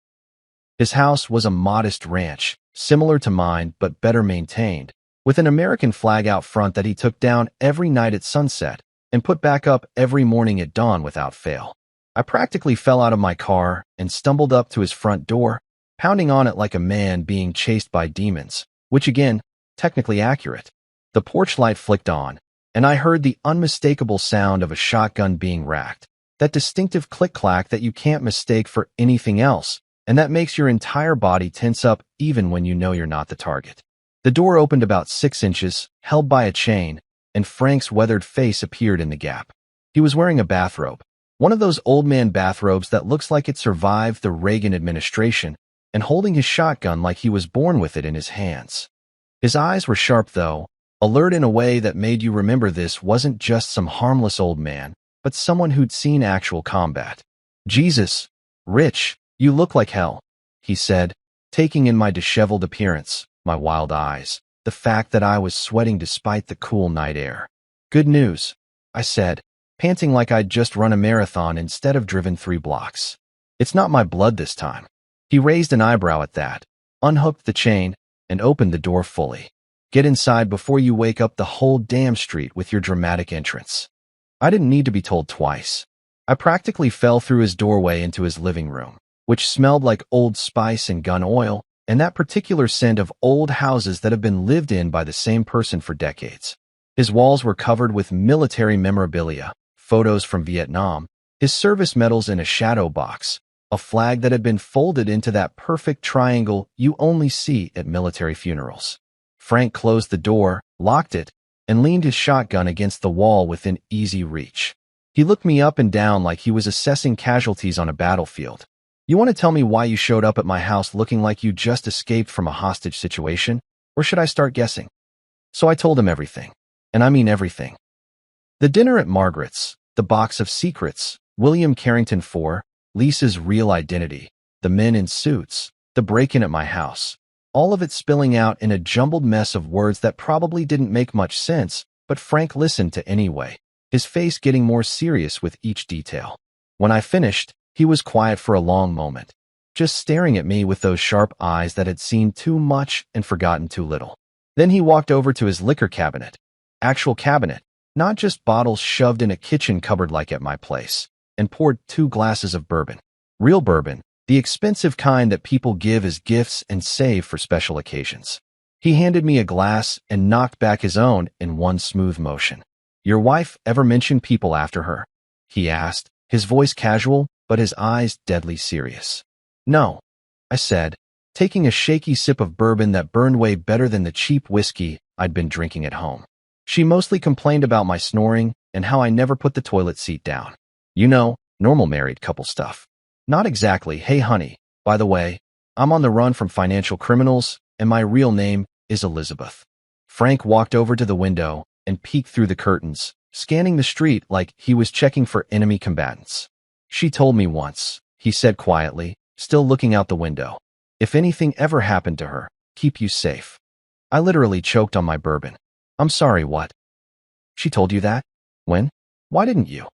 His house was a modest ranch, similar to mine but better maintained, with an American flag out front that he took down every night at sunset and put back up every morning at dawn without fail. I practically fell out of my car and stumbled up to his front door, pounding on it like a man being chased by demons, which again, technically accurate. The porch light flicked on, and I heard the unmistakable sound of a shotgun being racked, that distinctive click-clack that you can't mistake for anything else, and that makes your entire body tense up even when you know you're not the target. The door opened about 6 inches, held by a chain, and Frank's weathered face appeared in the gap. He was wearing a bathrobe, one of those old man bathrobes that looks like it survived the Reagan administration, and holding his shotgun like he was born with it in his hands. His eyes were sharp though, alert in a way that made you remember this wasn't just some harmless old man, but someone who'd seen actual combat. "Jesus, Rich, you look like hell," he said, taking in my disheveled appearance, my wild eyes, the fact that I was sweating despite the cool night air. "Good news," I said, panting like I'd just run a marathon instead of driven 3 blocks. "It's not my blood this time." He raised an eyebrow at that, unhooked the chain, and opened the door fully. "Get inside before you wake up the whole damn street with your dramatic entrance." I didn't need to be told twice. I practically fell through his doorway into his living room, which smelled like Old Spice and gun oil, and that particular scent of old houses that have been lived in by the same person for decades. His walls were covered with military memorabilia, photos from Vietnam, his service medals in a shadow box, a flag that had been folded into that perfect triangle you only see at military funerals. Frank closed the door, locked it, and leaned his shotgun against the wall within easy reach. He looked me up and down like he was assessing casualties on a battlefield. "You want to tell me why you showed up at my house looking like you just escaped from a hostage situation, or should I start guessing?" So I told him everything. And I mean everything. The dinner at Margaret's, the box of secrets, William Carrington IV, Lisa's real identity, the men in suits, the break-in at my house. All of it spilling out in a jumbled mess of words that probably didn't make much sense, but Frank listened to anyway, his face getting more serious with each detail. When I finished, he was quiet for a long moment, just staring at me with those sharp eyes that had seen too much and forgotten too little. Then he walked over to his liquor cabinet. Actual cabinet, not just bottles shoved in a kitchen cupboard like at my place, and poured 2 glasses of bourbon. Real bourbon, the expensive kind that people give as gifts and save for special occasions. He handed me a glass and knocked back his own in one smooth motion. "Your wife ever mention people after her?" he asked, his voice casual, but his eyes deadly serious. "No," I said, taking a shaky sip of bourbon that burned way better than the cheap whiskey I'd been drinking at home. "She mostly complained about my snoring and how I never put the toilet seat down. You know, normal married couple stuff." "Not exactly. Hey honey, by the way, I'm on the run from financial criminals, and my real name is Elizabeth." Frank walked over to the window and peeked through the curtains, scanning the street like he was checking for enemy combatants. "She told me once," he said quietly, still looking out the window, "if anything ever happened to her, keep you safe." I literally choked on my bourbon. "I'm sorry, what?" "She told you that? When? Why didn't you?"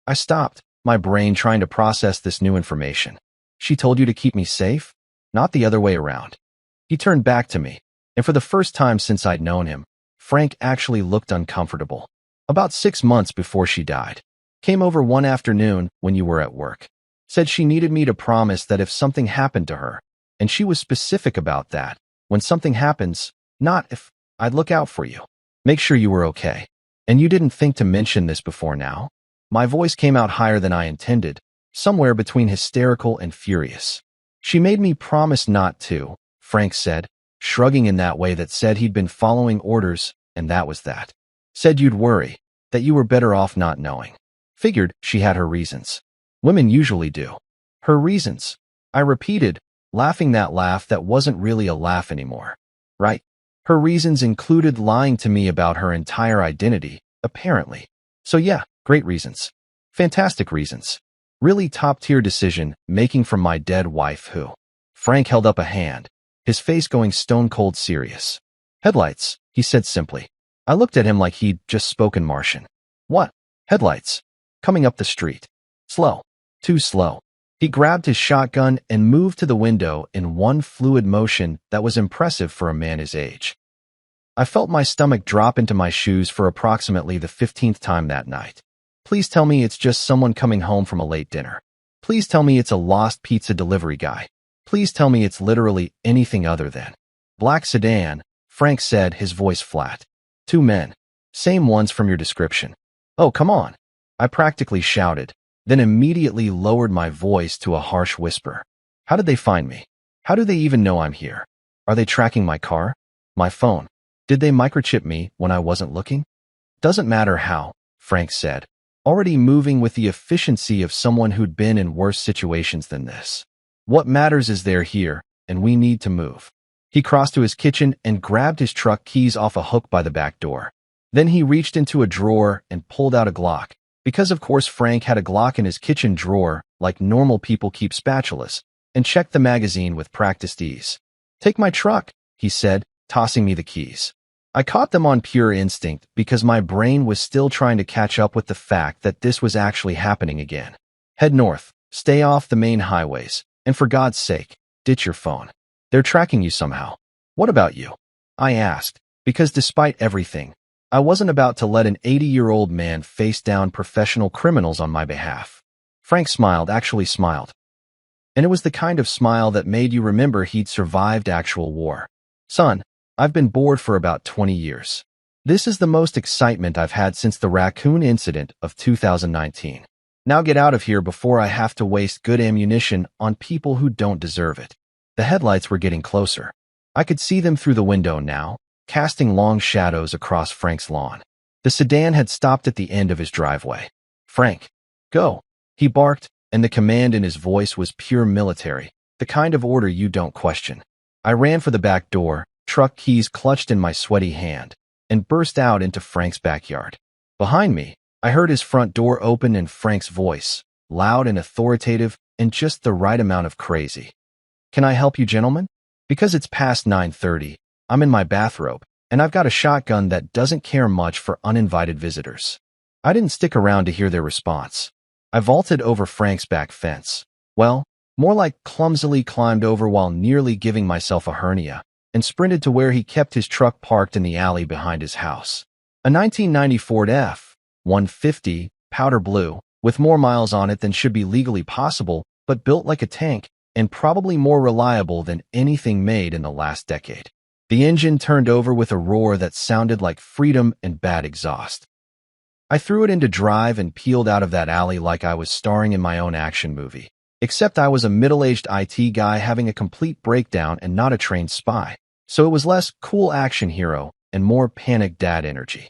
I stopped, my brain trying to process this new information. "She told you to keep me safe? Not the other way around." He turned back to me, and for the first time since I'd known him, Frank actually looked uncomfortable. "About 6 months before she died. Came over one afternoon when you were at work. Said she needed me to promise that if something happened to her, and she was specific about that, when something happens, not if, I'd look out for you. Make sure you were okay. And you didn't think to mention this before now?" My voice came out higher than I intended, somewhere between hysterical and furious. "She made me promise not to," Frank said, shrugging in that way that said he'd been following orders, and that was that. "Said you'd worry, that you were better off not knowing. Figured she had her reasons. Women usually do." "Her reasons," I repeated, laughing that laugh that wasn't really a laugh anymore. "Right. Her reasons included lying to me about her entire identity, apparently. So yeah, great reasons. Fantastic reasons. Really top-tier decision-making from my dead wife who—" Frank held up a hand, his face going stone-cold serious. "Headlights," he said simply. I looked at him like he'd just spoken Martian. "What? Headlights? Coming up the street. Slow. Too slow." He grabbed his shotgun and moved to the window in one fluid motion that was impressive for a man his age. I felt my stomach drop into my shoes for approximately the 15th time that night. Please tell me it's just someone coming home from a late dinner. Please tell me it's a lost pizza delivery guy. Please tell me it's literally anything other than. "Black sedan," Frank said, his voice flat. "2 men. Same ones from your description." "Oh, come on," I practically shouted, then immediately lowered my voice to a harsh whisper. "How did they find me? How do they even know I'm here? Are they tracking my car? My phone? Did they microchip me when I wasn't looking?" "Doesn't matter how," Frank said, already moving with the efficiency of someone who'd been in worse situations than this. "What matters is they're here, and we need to move." He crossed to his kitchen and grabbed his truck keys off a hook by the back door. Then he reached into a drawer and pulled out a Glock, because of course Frank had a Glock in his kitchen drawer like normal people keep spatulas, and checked the magazine with practiced ease. "Take my truck," he said, tossing me the keys. I caught them on pure instinct because my brain was still trying to catch up with the fact that this was actually happening again. "Head north, stay off the main highways, and for God's sake, ditch your phone. They're tracking you somehow." "What about you?" I asked, because despite everything, I wasn't about to let an 80-year-old man face down professional criminals on my behalf. Frank smiled, actually smiled. And it was the kind of smile that made you remember he'd survived actual war. "Son, I've been bored for about 20 years. This is the most excitement I've had since the raccoon incident of 2019. Now get out of here before I have to waste good ammunition on people who don't deserve it." The headlights were getting closer. I could see them through the window now, casting long shadows across Frank's lawn. The sedan had stopped at the end of his driveway. "Frank, go," he barked, and the command in his voice was pure military, the kind of order you don't question. I ran for the back door, truck keys clutched in my sweaty hand, and burst out into Frank's backyard. Behind me, I heard his front door open and Frank's voice, loud and authoritative and just the right amount of crazy. "Can I help you, gentlemen? Because it's past 9:30, I'm in my bathrobe, and I've got a shotgun that doesn't care much for uninvited visitors." I didn't stick around to hear their response. I vaulted over Frank's back fence. Well, more like clumsily climbed over while nearly giving myself a hernia, and sprinted to where he kept his truck parked in the alley behind his house. A 1990 Ford F-150, powder blue, with more miles on it than should be legally possible, but built like a tank, and probably more reliable than anything made in the last decade. The engine turned over with a roar that sounded like freedom and bad exhaust. I threw it into drive and peeled out of that alley like I was starring in my own action movie. Except I was a middle-aged IT guy having a complete breakdown and not a trained spy. So it was less cool action hero and more panic dad energy.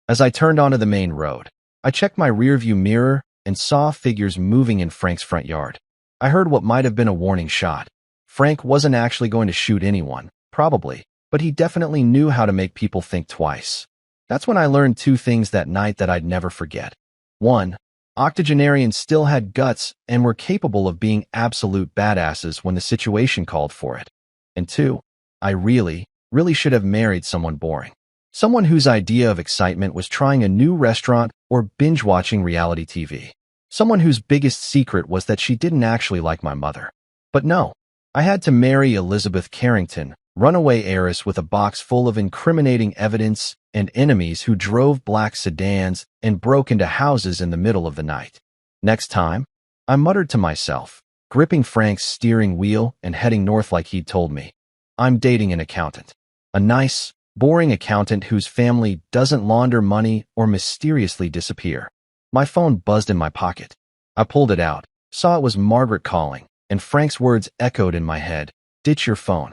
As I turned onto the main road, I checked my rearview mirror and saw figures moving in Frank's front yard. I heard what might have been a warning shot. Frank wasn't actually going to shoot anyone, probably, but he definitely knew how to make people think twice. That's when I learned two things that night that I'd never forget. 1. Octogenarians still had guts and were capable of being absolute badasses when the situation called for it. And 2. I really should have married someone boring. Someone whose idea of excitement was trying a new restaurant or binge-watching reality TV. Someone whose biggest secret was that she didn't actually like my mother. But no, I had to marry Elizabeth Carrington, runaway heiress with a box full of incriminating evidence and enemies who drove black sedans and broke into houses in the middle of the night. Next time, I muttered to myself, gripping Frank's steering wheel and heading north like he'd told me. I'm dating an accountant. A nice, boring accountant whose family doesn't launder money or mysteriously disappear. My phone buzzed in my pocket. I pulled it out, saw it was Margaret calling, and Frank's words echoed in my head, "Ditch your phone."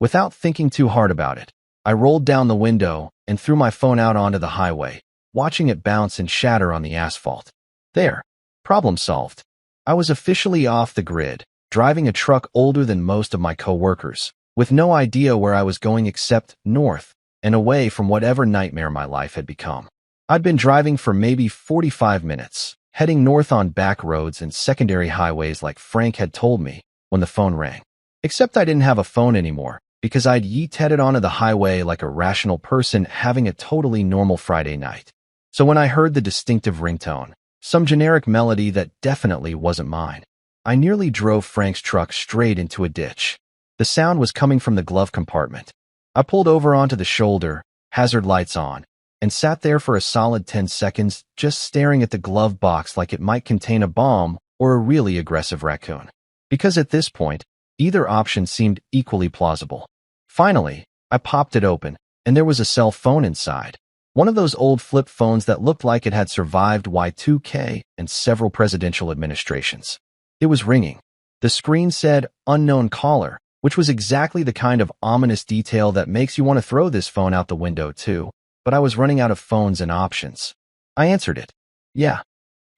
Without thinking too hard about it, I rolled down the window and threw my phone out onto the highway, watching it bounce and shatter on the asphalt. There. Problem solved. I was officially off the grid, driving a truck older than most of my co-workers, with no idea where I was going except north and away from whatever nightmare my life had become. I'd been driving for maybe 45 minutes, heading north on back roads and secondary highways like Frank had told me, when the phone rang. Except I didn't have a phone anymore, because I'd yeet-headed onto the highway like a rational person having a totally normal Friday night. So when I heard the distinctive ringtone, some generic melody that definitely wasn't mine, I nearly drove Frank's truck straight into a ditch. The sound was coming from the glove compartment. I pulled over onto the shoulder, hazard lights on, and sat there for a solid 10 seconds just staring at the glove box like it might contain a bomb or a really aggressive raccoon. Because at this point, either option seemed equally plausible. Finally, I popped it open, and there was a cell phone inside. One of those old flip phones that looked like it had survived Y2K and several presidential administrations. It was ringing. The screen said, "Unknown caller," which was exactly the kind of ominous detail that makes you want to throw this phone out the window too. But I was running out of phones and options. I answered it. "Yeah.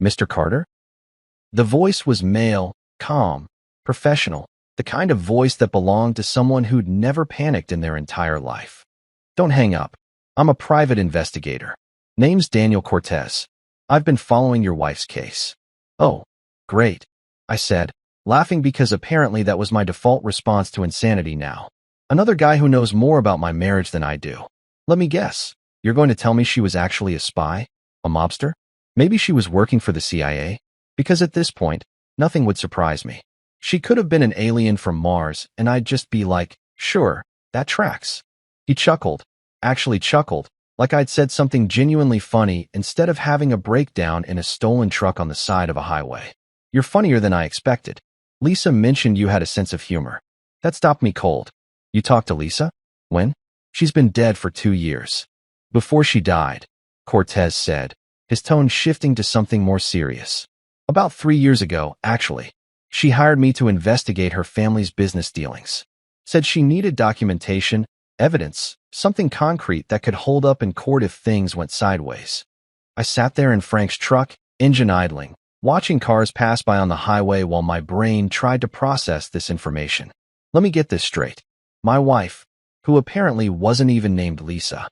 Mr. Carter?" The voice was male, calm, professional, the kind of voice that belonged to someone who'd never panicked in their entire life. "Don't hang up. I'm a private investigator. Name's Daniel Cortez. I've been following your wife's case." "Oh, great," I said, laughing because apparently that was my default response to insanity now. "Another guy who knows more about my marriage than I do. Let me guess. You're going to tell me she was actually a spy? A mobster? Maybe she was working for the CIA? Because at this point, nothing would surprise me. She could have been an alien from Mars, and I'd just be like, sure, that tracks." He chuckled, actually chuckled, like I'd said something genuinely funny instead of having a breakdown in a stolen truck on the side of a highway. "You're funnier than I expected. Lisa mentioned you had a sense of humor. That stopped me cold." "You talked to Lisa? When?" "She's been dead for 2 years. Before she died," Cortez said, his tone shifting to something more serious. "About 3 years ago, actually. She hired me to investigate her family's business dealings. Said she needed documentation, evidence, something concrete that could hold up in court if things went sideways." I sat there in Frank's truck, engine idling, watching cars pass by on the highway while my brain tried to process this information. Let me get this straight. My wife, who apparently wasn't even named Lisa,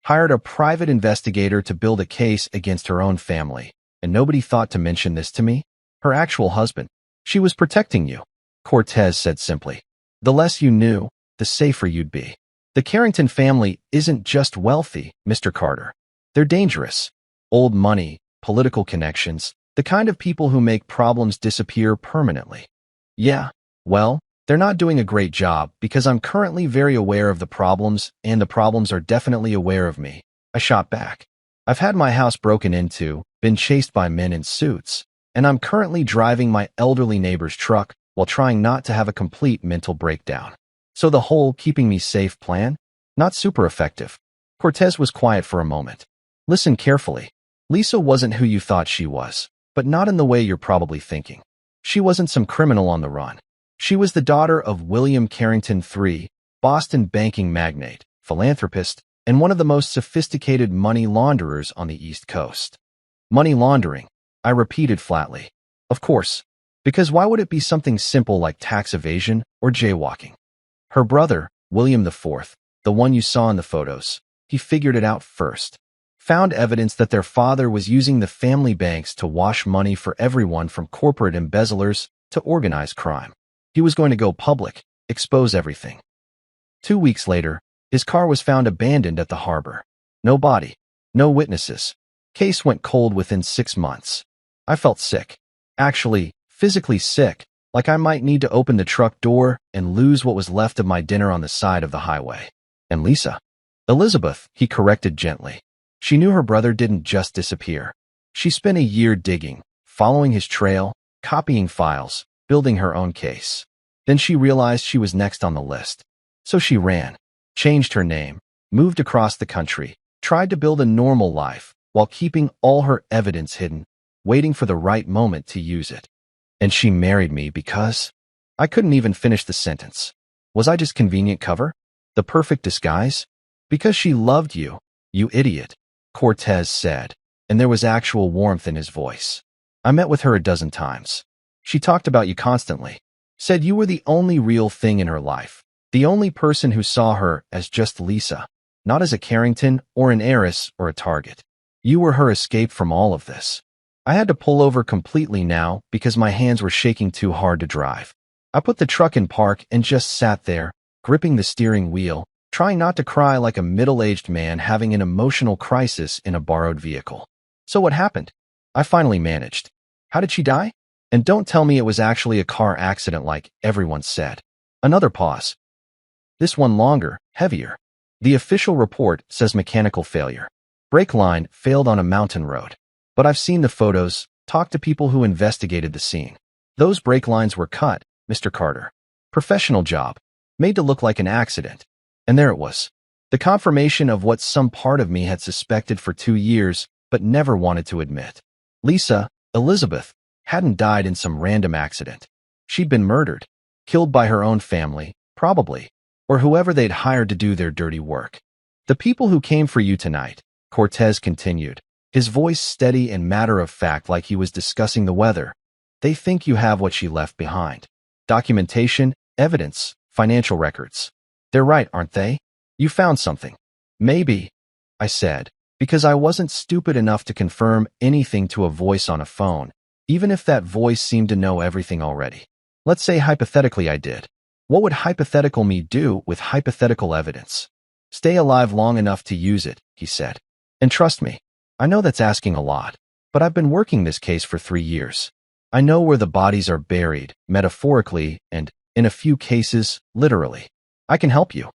hired a private investigator to build a case against her own family, and nobody thought to mention this to me? Her actual husband. She was protecting you, Cortez said simply. The less you knew, the safer you'd be. The Carrington family isn't just wealthy, Mr. Carter. They're dangerous. Old money, political connections, the kind of people who make problems disappear permanently. Yeah, well, they're not doing a great job because I'm currently very aware of the problems, and the problems are definitely aware of me. I shot back. I've had my house broken into, been chased by men in suits, and I'm currently driving my elderly neighbor's truck while trying not to have a complete mental breakdown. So the whole keeping me safe plan? Not super effective. Cortez was quiet for a moment. Listen carefully. Lisa wasn't who you thought she was, but not in the way you're probably thinking. She wasn't some criminal on the run. She was the daughter of William Carrington III, Boston banking magnate, philanthropist, and one of the most sophisticated money launderers on the East Coast. Money laundering, I repeated flatly. Of course, because why would it be something simple like tax evasion or jaywalking? Her brother, William IV, the one you saw in the photos, he figured it out first. Found evidence that their father was using the family banks to wash money for everyone from corporate embezzlers to organized crime. He was going to go public, expose everything. 2 weeks later, his car was found abandoned at the harbor. No body, no witnesses. Case went cold within 6 months. I felt sick. Actually, physically sick, like I might need to open the truck door and lose what was left of my dinner on the side of the highway. And Lisa? Elizabeth, he corrected gently. She knew her brother didn't just disappear. She spent a year digging, following his trail, copying files, building her own case. Then she realized she was next on the list. So she ran, changed her name, moved across the country, tried to build a normal life while keeping all her evidence hidden, waiting for the right moment to use it. And she married me because... I couldn't even finish the sentence. Was I just convenient cover? The perfect disguise? Because she loved you, you idiot, Cortez said, and there was actual warmth in his voice. I met with her a dozen times. She talked about you constantly. Said you were the only real thing in her life. The only person who saw her as just Lisa, not as a Carrington or an heiress or a target. You were her escape from all of this. I had to pull over completely now because my hands were shaking too hard to drive. I put the truck in park and just sat there, gripping the steering wheel, trying not to cry like a middle-aged man having an emotional crisis in a borrowed vehicle. So what happened? I finally managed. How did she die? And don't tell me it was actually a car accident like everyone said. Another pause. This one longer, heavier. The official report says mechanical failure. Brake line failed on a mountain road. But I've seen the photos, talked to people who investigated the scene. Those brake lines were cut, Mr. Carter. Professional job. Made to look like an accident. And there it was. The confirmation of what some part of me had suspected for 2 years, but never wanted to admit. Lisa, Elizabeth, hadn't died in some random accident. She'd been murdered, killed by her own family, probably, or whoever they'd hired to do their dirty work. The people who came for you tonight, Cortez continued, his voice steady and matter-of-fact like he was discussing the weather. They think you have what she left behind. Documentation, evidence, financial records. They're right, aren't they? You found something. Maybe, I said, because I wasn't stupid enough to confirm anything to a voice on a phone, even if that voice seemed to know everything already. Let's say hypothetically I did. What would hypothetical me do with hypothetical evidence? Stay alive long enough to use it, he said. And trust me, I know that's asking a lot, but I've been working this case for 3 years. I know where the bodies are buried, metaphorically, and, in a few cases, literally. I can help you.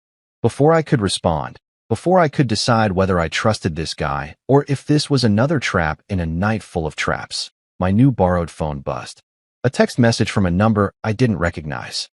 Before I could respond, before I could decide whether I trusted this guy or if this was another trap in a night full of traps, my new borrowed phone buzzed. A text message from a number I didn't recognize.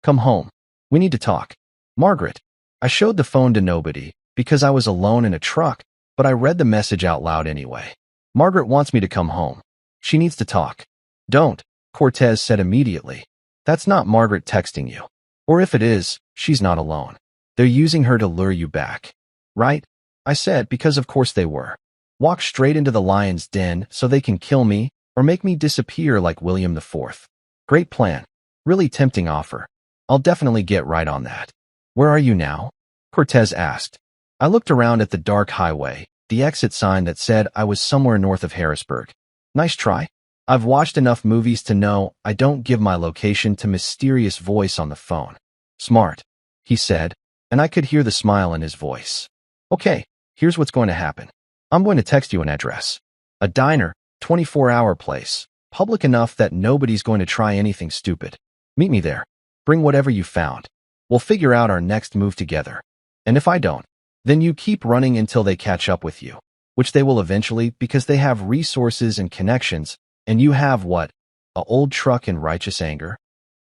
Come home. We need to talk. Margaret. I showed the phone to nobody because I was alone in a truck, but I read the message out loud anyway. Margaret wants me to come home. She needs to talk. Don't, Cortez said immediately. That's not Margaret texting you. Or if it is, she's not alone. They're using her to lure you back. Right? I said because of course they were. Walk straight into the lion's den so they can kill me or make me disappear like William IV. Great plan. Really tempting offer. I'll definitely get right on that. Where are you now? Cortez asked. I looked around at the dark highway, the exit sign that said I was somewhere north of Harrisburg. Nice try. I've watched enough movies to know I don't give my location to mysterious voice on the phone. Smart, he said, and I could hear the smile in his voice. Okay, here's what's going to happen. I'm going to text you an address. A diner, 24-hour place, public enough that nobody's going to try anything stupid. Meet me there. Bring whatever you found. We'll figure out our next move together. And if I don't, then you keep running until they catch up with you, which they will eventually because they have resources and connections, and you have what? A old truck in righteous anger?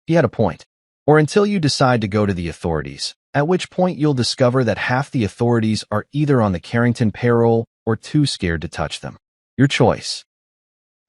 He had a point. Or until you decide to go to the authorities, at which point you'll discover that half the authorities are either on the Carrington payroll or too scared to touch them. Your choice.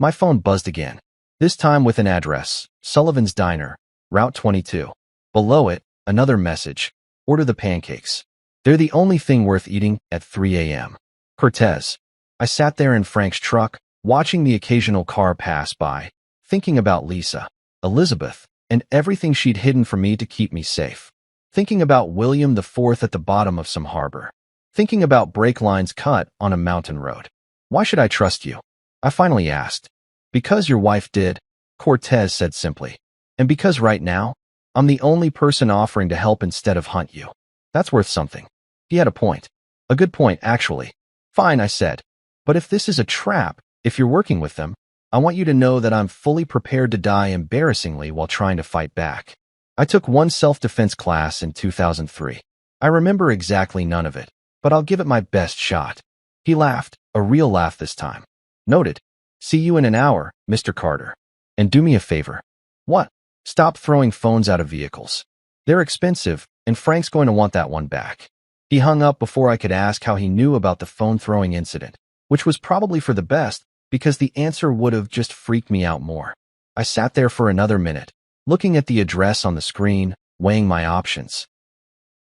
My phone buzzed again, this time with an address, Sullivan's Diner, Route 22. Below it, another message, order the pancakes. They're the only thing worth eating at 3 a.m. Cortez. I sat there in Frank's truck, watching the occasional car pass by, thinking about Lisa, Elizabeth, and everything she'd hidden from me to keep me safe. Thinking about William IV at the bottom of some harbor. Thinking about brake lines cut on a mountain road. Why should I trust you? I finally asked. Because your wife did, Cortez said simply. And because right now, I'm the only person offering to help instead of hunt you. That's worth something. He had a point. A good point, actually. Fine, I said. But if this is a trap, if you're working with them, I want you to know that I'm fully prepared to die embarrassingly while trying to fight back. I took one self-defense class in 2003. I remember exactly none of it, but I'll give it my best shot. He laughed, a real laugh this time. Noted. See you in an hour, Mr. Carter. And do me a favor. What? Stop throwing phones out of vehicles. They're expensive, and Frank's going to want that one back. He hung up before I could ask how he knew about the phone-throwing incident, which was probably for the best, because the answer would have just freaked me out more. I sat there for another minute, looking at the address on the screen, weighing my options.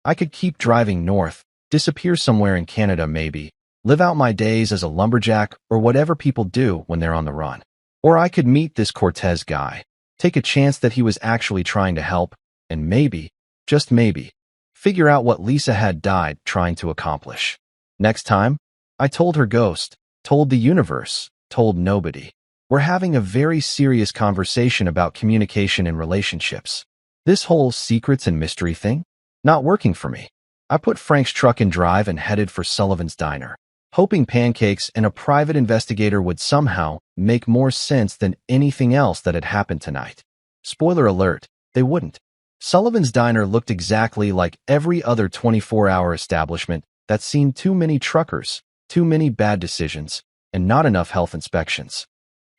I could keep driving north, disappear somewhere in Canada maybe, live out my days as a lumberjack or whatever people do when they're on the run. Or I could meet this Cortez guy, take a chance that he was actually trying to help, and maybe, just maybe, figure out what Lisa had died trying to accomplish. Next time, I told her ghost, told the universe, told nobody. We're having a very serious conversation about communication in relationships. This whole secrets and mystery thing? Not working for me. I put Frank's truck in drive and headed for Sullivan's Diner, hoping pancakes and a private investigator would somehow make more sense than anything else that had happened tonight. Spoiler alert, they wouldn't. Sullivan's Diner looked exactly like every other 24-hour establishment that's seen too many truckers, too many bad decisions, and not enough health inspections.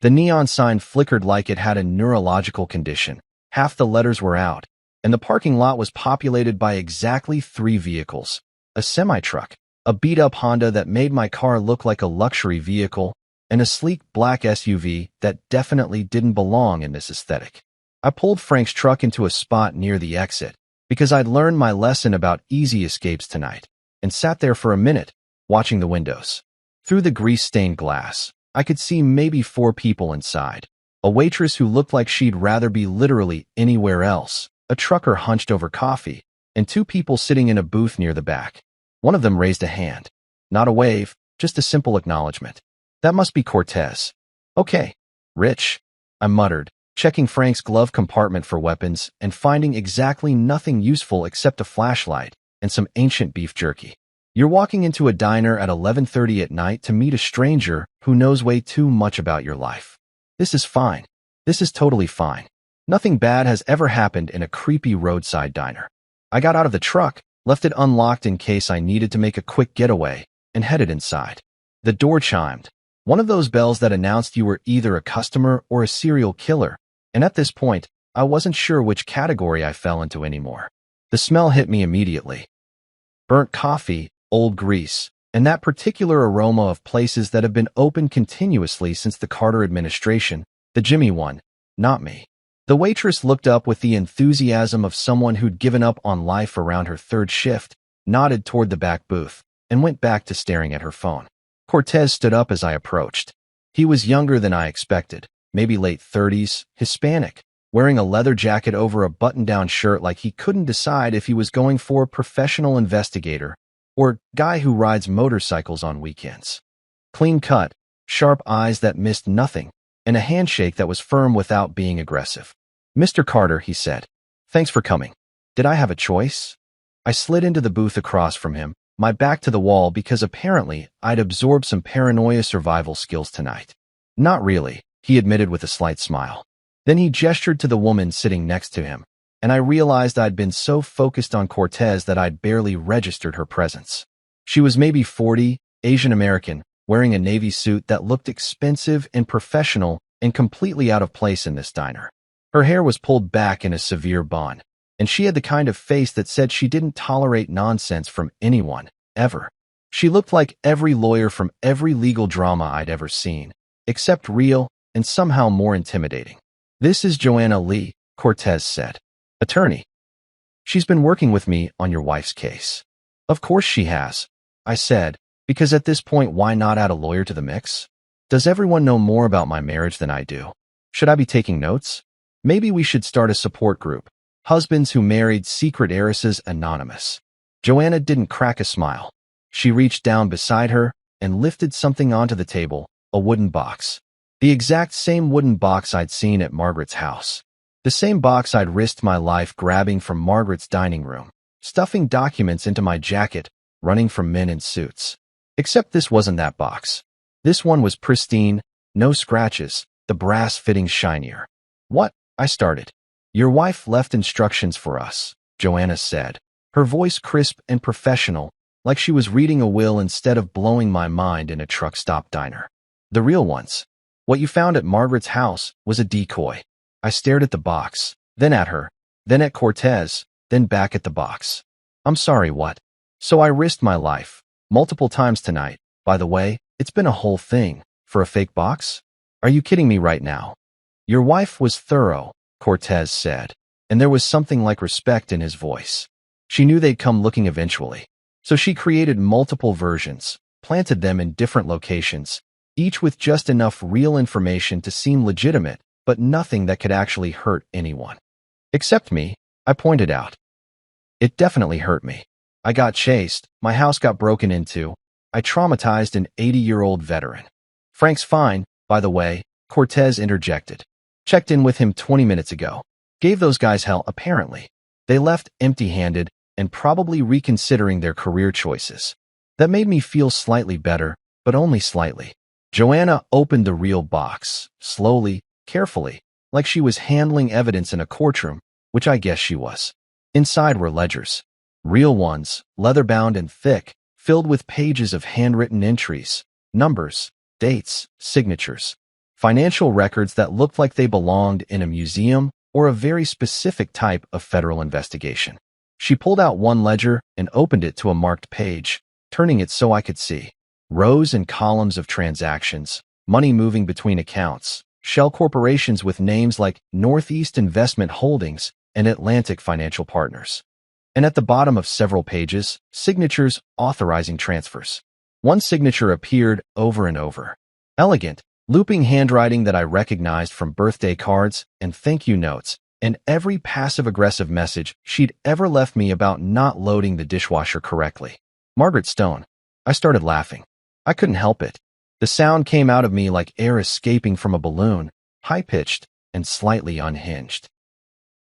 The neon sign flickered like it had a neurological condition. Half the letters were out, and the parking lot was populated by exactly 3 vehicles. A semi-truck, a beat-up Honda that made my car look like a luxury vehicle, and a sleek black SUV that definitely didn't belong in this aesthetic. I pulled Frank's truck into a spot near the exit, because I'd learned my lesson about easy escapes tonight, and sat there for a minute, watching the windows. Through the grease-stained glass, I could see maybe 4 people inside. A waitress who looked like she'd rather be literally anywhere else, a trucker hunched over coffee, and 2 people sitting in a booth near the back. One of them raised a hand. Not a wave, just a simple acknowledgement. That must be Cortez. Okay, Rich, I muttered, checking Frank's glove compartment for weapons and finding exactly nothing useful except a flashlight and some ancient beef jerky. You're walking into a diner at 11:30 at night to meet a stranger who knows way too much about your life. This is fine. This is totally fine. Nothing bad has ever happened in a creepy roadside diner. I got out of the truck, left it unlocked in case I needed to make a quick getaway, and headed inside. The door chimed. One of those bells that announced you were either a customer or a serial killer, and at this point, I wasn't sure which category I fell into anymore. The smell hit me immediately. Burnt coffee, old grease, and that particular aroma of places that have been open continuously since the Carter administration, the Jimmy one, not me. The waitress looked up with the enthusiasm of someone who'd given up on life around her 3rd shift, nodded toward the back booth, and went back to staring at her phone. Cortez stood up as I approached. He was younger than I expected, maybe late 30s, Hispanic, wearing a leather jacket over a button-down shirt like he couldn't decide if he was going for professional investigator or guy who rides motorcycles on weekends. Clean cut, sharp eyes that missed nothing, and a handshake that was firm without being aggressive. "Mr. Carter," he said, "thanks for coming. Did I have a choice?" I slid into the booth across from him, my back to the wall because apparently I'd absorbed some paranoia survival skills tonight. "Not really," he admitted with a slight smile. Then he gestured to the woman sitting next to him, and I realized I'd been so focused on Cortez that I'd barely registered her presence. She was maybe 40, Asian American, wearing a navy suit that looked expensive and professional and completely out of place in this diner. Her hair was pulled back in a severe bun, and she had the kind of face that said she didn't tolerate nonsense from anyone, ever. She looked like every lawyer from every legal drama I'd ever seen, except real and somehow more intimidating. "This is Joanna Lee," Cortez said. "Attorney. She's been working with me on your wife's case." "Of course she has," I said, because at this point, why not add a lawyer to the mix? Does everyone know more about my marriage than I do? Should I be taking notes? Maybe we should start a support group. Husbands Who Married Secret Heiresses Anonymous. Joanna didn't crack a smile. She reached down beside her and lifted something onto the table, a wooden box. The exact same wooden box I'd seen at Margaret's house. The same box I'd risked my life grabbing from Margaret's dining room, stuffing documents into my jacket, running from men in suits. Except this wasn't that box. This one was pristine, no scratches, the brass fittings shinier. "What?" I started. "Your wife left instructions for us," Joanna said, her voice crisp and professional, like she was reading a will instead of blowing my mind in a truck stop diner. "The real ones. What you found at Margaret's house was a decoy." I stared at the box, then at her, then at Cortez, then back at the box. "I'm sorry, what?" "So I risked my life, multiple times tonight. By the way, it's been a whole thing, for a fake box? Are you kidding me right now?" "Your wife was thorough," Cortez said, and there was something like respect in his voice. She knew they'd come looking eventually. So she created multiple versions, planted them in different locations, each with just enough real information to seem legitimate, but nothing that could actually hurt anyone. "Except me," I pointed out. "It definitely hurt me. I got chased, my house got broken into, I traumatized an 80-year-old veteran." "Frank's fine, by the way," Cortez interjected. "Checked in with him 20 minutes ago. Gave those guys hell, apparently. They left empty-handed and probably reconsidering their career choices." That made me feel slightly better, but only slightly. Joanna opened the real box, slowly, carefully, like she was handling evidence in a courtroom, which I guess she was. Inside were ledgers. Real ones, leather-bound and thick, filled with pages of handwritten entries, numbers, dates, signatures. Financial records that looked like they belonged in a museum or a very specific type of federal investigation. She pulled out one ledger and opened it to a marked page, turning it so I could see. Rows and columns of transactions, money moving between accounts, shell corporations with names like Northeast Investment Holdings and Atlantic Financial Partners. And at the bottom of several pages, signatures authorizing transfers. One signature appeared over and over. Elegant, looping handwriting that I recognized from birthday cards and thank you notes, and every passive-aggressive message she'd ever left me about not loading the dishwasher correctly. "Margaret Stone." I started laughing. I couldn't help it. The sound came out of me like air escaping from a balloon, high-pitched and slightly unhinged.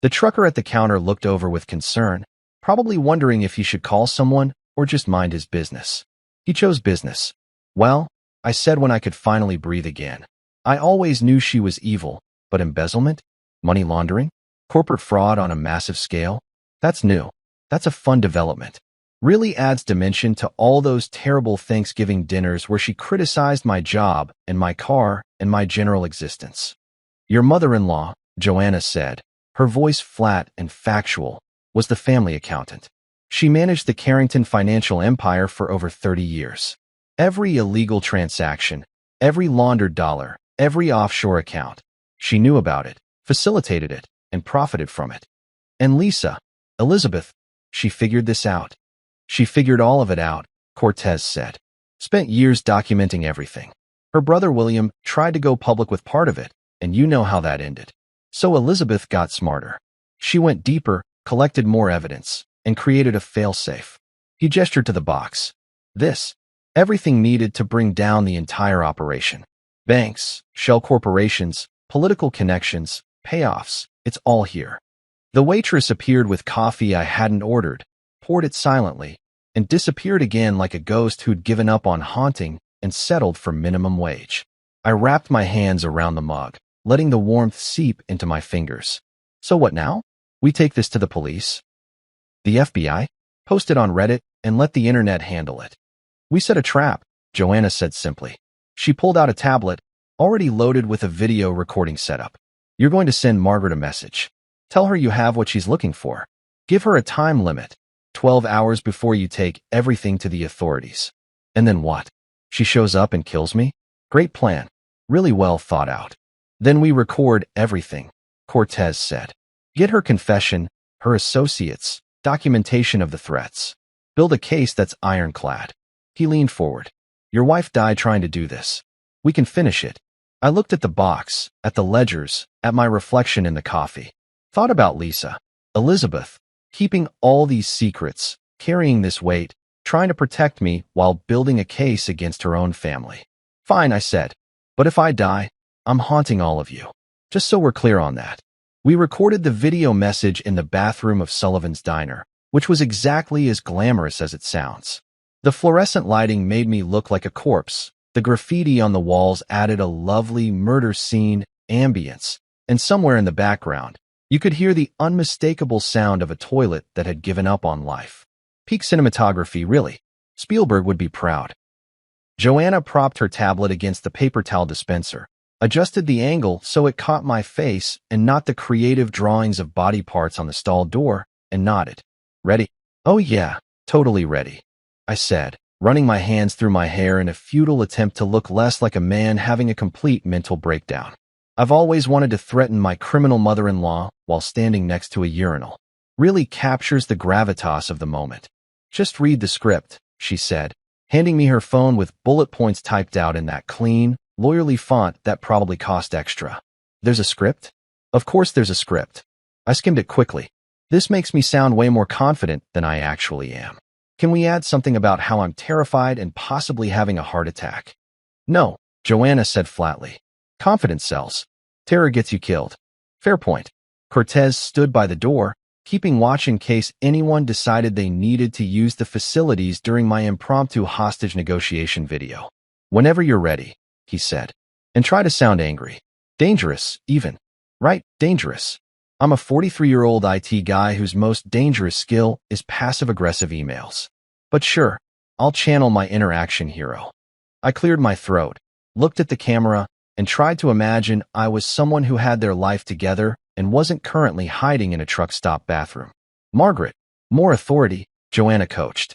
The trucker at the counter looked over with concern, probably wondering if he should call someone or just mind his business. He chose business. "Well," I said when I could finally breathe again. "I always knew she was evil, but embezzlement? Money laundering? Corporate fraud on a massive scale? That's new. That's a fun development. Really adds dimension to all those terrible Thanksgiving dinners where she criticized my job and my car and my general existence." "Your mother-in-law," Joanna said, her voice flat and factual, was the family accountant. She managed the Carrington financial empire for over 30 years. Every illegal transaction, every laundered dollar, every offshore account. She knew about it, facilitated it, and profited from it. And Lisa, Elizabeth, she figured this out. She figured all of it out, Cortez said. Spent years documenting everything. Her brother William tried to go public with part of it, and you know how that ended. So Elizabeth got smarter. She went deeper, collected more evidence, and created a failsafe. He gestured to the box. This. Everything needed to bring down the entire operation. Banks, shell corporations, political connections, payoffs, it's all here. The waitress appeared with coffee I hadn't ordered, poured it silently, and disappeared again like a ghost who'd given up on haunting and settled for minimum wage. I wrapped my hands around the mug, letting the warmth seep into my fingers. So what now? We take this to the police? The FBI? Post it on Reddit and let the internet handle it. We set a trap, Joanna said simply. She pulled out a tablet, already loaded with a video recording setup. You're going to send Margaret a message. Tell her you have what she's looking for. Give her a time limit, 12 hours before you take everything to the authorities. And then what? She shows up and kills me? Great plan. Really well thought out. Then we record everything, Cortez said. Get her confession, her associates, documentation of the threats. Build a case that's ironclad. He leaned forward. Your wife died trying to do this. We can finish it. I looked at the box, at the ledgers, at my reflection in the coffee. Thought about Lisa, Elizabeth, keeping all these secrets, carrying this weight, trying to protect me while building a case against her own family. Fine, I said. But if I die, I'm haunting all of you. Just so we're clear on that. We recorded the video message in the bathroom of Sullivan's Diner, which was exactly as glamorous as it sounds. The fluorescent lighting made me look like a corpse. The graffiti on the walls added a lovely murder scene ambience, and somewhere in the background, you could hear the unmistakable sound of a toilet that had given up on life. Peak cinematography, really. Spielberg would be proud. Joanna propped her tablet against the paper towel dispenser, adjusted the angle so it caught my face and not the creative drawings of body parts on the stall door, and nodded. Ready? Oh yeah, totally ready, I said, running my hands through my hair in a futile attempt to look less like a man having a complete mental breakdown. I've always wanted to threaten my criminal mother-in-law while standing next to a urinal. Really captures the gravitas of the moment. Just read the script, she said, handing me her phone with bullet points typed out in that clean, lawyerly font that probably cost extra. There's a script? Of course there's a script. I skimmed it quickly. This makes me sound way more confident than I actually am. Can we add something about how I'm terrified and possibly having a heart attack? No, Joanna said flatly. Confidence sells. Terror gets you killed. Fair point. Cortez stood by the door, keeping watch in case anyone decided they needed to use the facilities during my impromptu hostage negotiation video. Whenever you're ready, he said. And try to sound angry. Dangerous, even. Right, dangerous. I'm a 43-year-old IT guy whose most dangerous skill is passive-aggressive emails. But sure, I'll channel my inner action hero. I cleared my throat, looked at the camera, and tried to imagine I was someone who had their life together and wasn't currently hiding in a truck stop bathroom. Margaret, more authority, Joanna coached.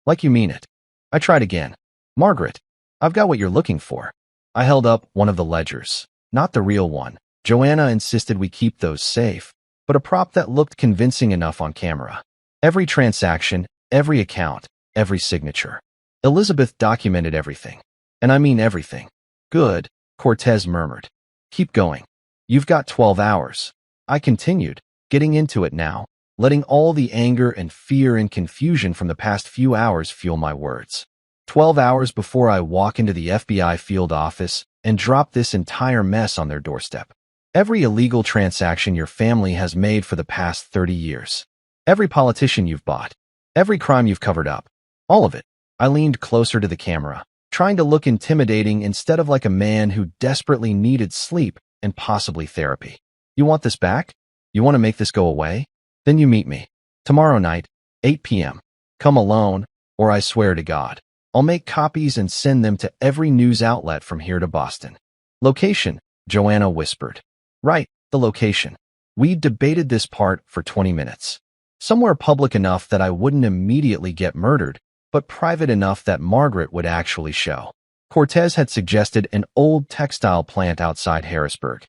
Like you mean it. I tried again. Margaret, I've got what you're looking for. I held up one of the ledgers, not the real one. Joanna insisted we keep those safe, but a prop that looked convincing enough on camera. Every transaction, every account, every signature. Elizabeth documented everything. And I mean everything. Good, Cortez murmured. Keep going. You've got 12 hours. I continued, getting into it now, letting all the anger and fear and confusion from the past few hours fuel my words. 12 hours before I walk into the FBI field office and drop this entire mess on their doorstep. Every illegal transaction your family has made for the past 30 years. Every politician you've bought. Every crime you've covered up. All of it. I leaned closer to the camera, trying to look intimidating instead of like a man who desperately needed sleep and possibly therapy. You want this back? You want to make this go away? Then you meet me. Tomorrow night, 8 p.m. Come alone, or I swear to God, I'll make copies and send them to every news outlet from here to Boston. Location, Joanna whispered. Right, the location. We debated this part for 20 minutes. Somewhere public enough that I wouldn't immediately get murdered, but private enough that Margaret would actually show. Cortez had suggested an old textile plant outside Harrisburg.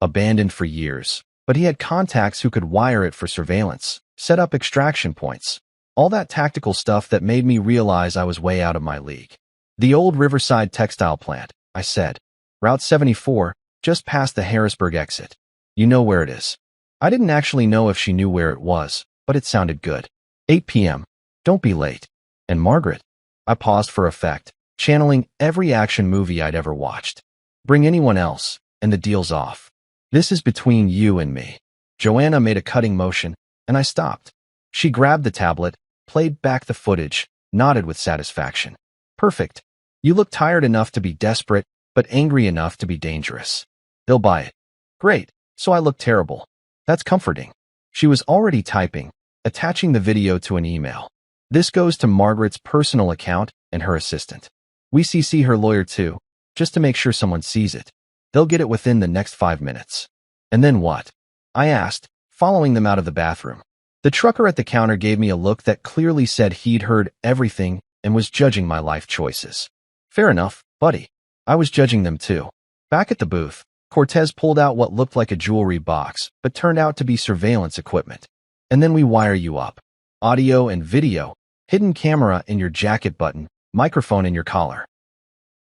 Abandoned for years, but he had contacts who could wire it for surveillance, set up extraction points. All that tactical stuff that made me realize I was way out of my league. The old Riverside textile plant, I said. Route 74, just past the Harrisburg exit. You know where it is. I didn't actually know if she knew where it was, but it sounded good. 8 p.m. Don't be late. And Margaret? I paused for effect, channeling every action movie I'd ever watched. Bring anyone else, and the deal's off. This is between you and me. Joanna made a cutting motion, and I stopped. She grabbed the tablet, played back the footage, nodded with satisfaction. Perfect. You look tired enough to be desperate, but angry enough to be dangerous. They'll buy it. Great. So I look terrible. That's comforting. She was already typing, attaching the video to an email. This goes to Margaret's personal account and her assistant. We CC her lawyer too, just to make sure someone sees it. They'll get it within the next 5 minutes. And then what? I asked, following them out of the bathroom. The trucker at the counter gave me a look that clearly said he'd heard everything and was judging my life choices. Fair enough, buddy. I was judging them too. Back at the booth, Cortez pulled out what looked like a jewelry box, but turned out to be surveillance equipment. And then we wire you up. Audio and video, hidden camera in your jacket button, microphone in your collar.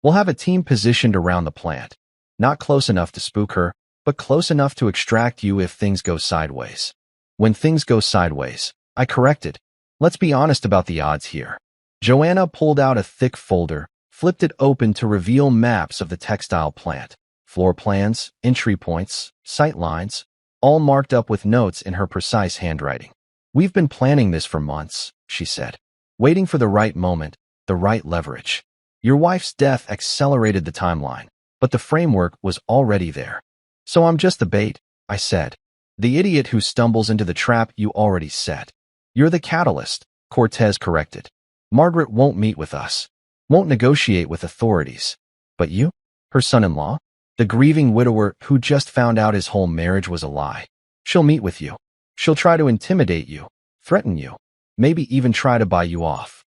We'll have a team positioned around the plant. Not close enough to spook her, but close enough to extract you if things go sideways. When things go sideways, I corrected. Let's be honest about the odds here. Joanna pulled out a thick folder, flipped it open to reveal maps of the textile plant. Floor plans, entry points, sight lines, all marked up with notes in her precise handwriting. We've been planning this for months, she said. Waiting for the right moment, the right leverage. Your wife's death accelerated the timeline, but the framework was already there. So I'm just the bait, I said. The idiot who stumbles into the trap you already set. You're the catalyst, Cortez corrected. Margaret won't meet with us. Won't negotiate with authorities. But you? Her son-in-law? The grieving widower who just found out his whole marriage was a lie. She'll meet with you. She'll try to intimidate you, threaten you, maybe even try to buy you off.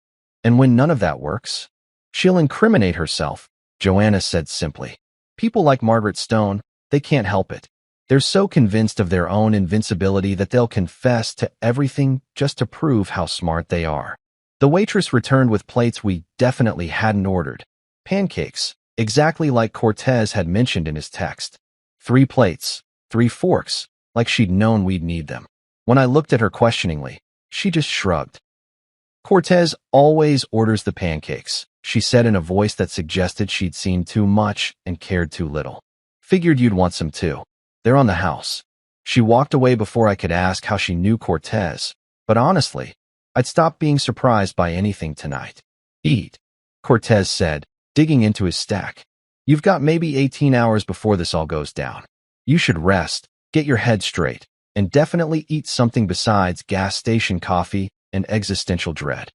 And when none of that works, she'll incriminate herself, Joanna said simply. People like Margaret Stone, they can't help it. They're so convinced of their own invincibility that they'll confess to everything just to prove how smart they are. The waitress returned with plates we definitely hadn't ordered. Pancakes, exactly like Cortez had mentioned in his text. 3 plates, 3 forks, like she'd known we'd need them. When I looked at her questioningly, she just shrugged. Cortez always orders the pancakes, she said in a voice that suggested she'd seen too much and cared too little. Figured you'd want some too. They're on the house. She walked away before I could ask how she knew Cortez, but honestly, I'd stopped being surprised by anything tonight. Eat, Cortez said, digging into his stack. You've got maybe 18 hours before this all goes down. You should rest, get your head straight, and definitely eat something besides gas station coffee and existential dread.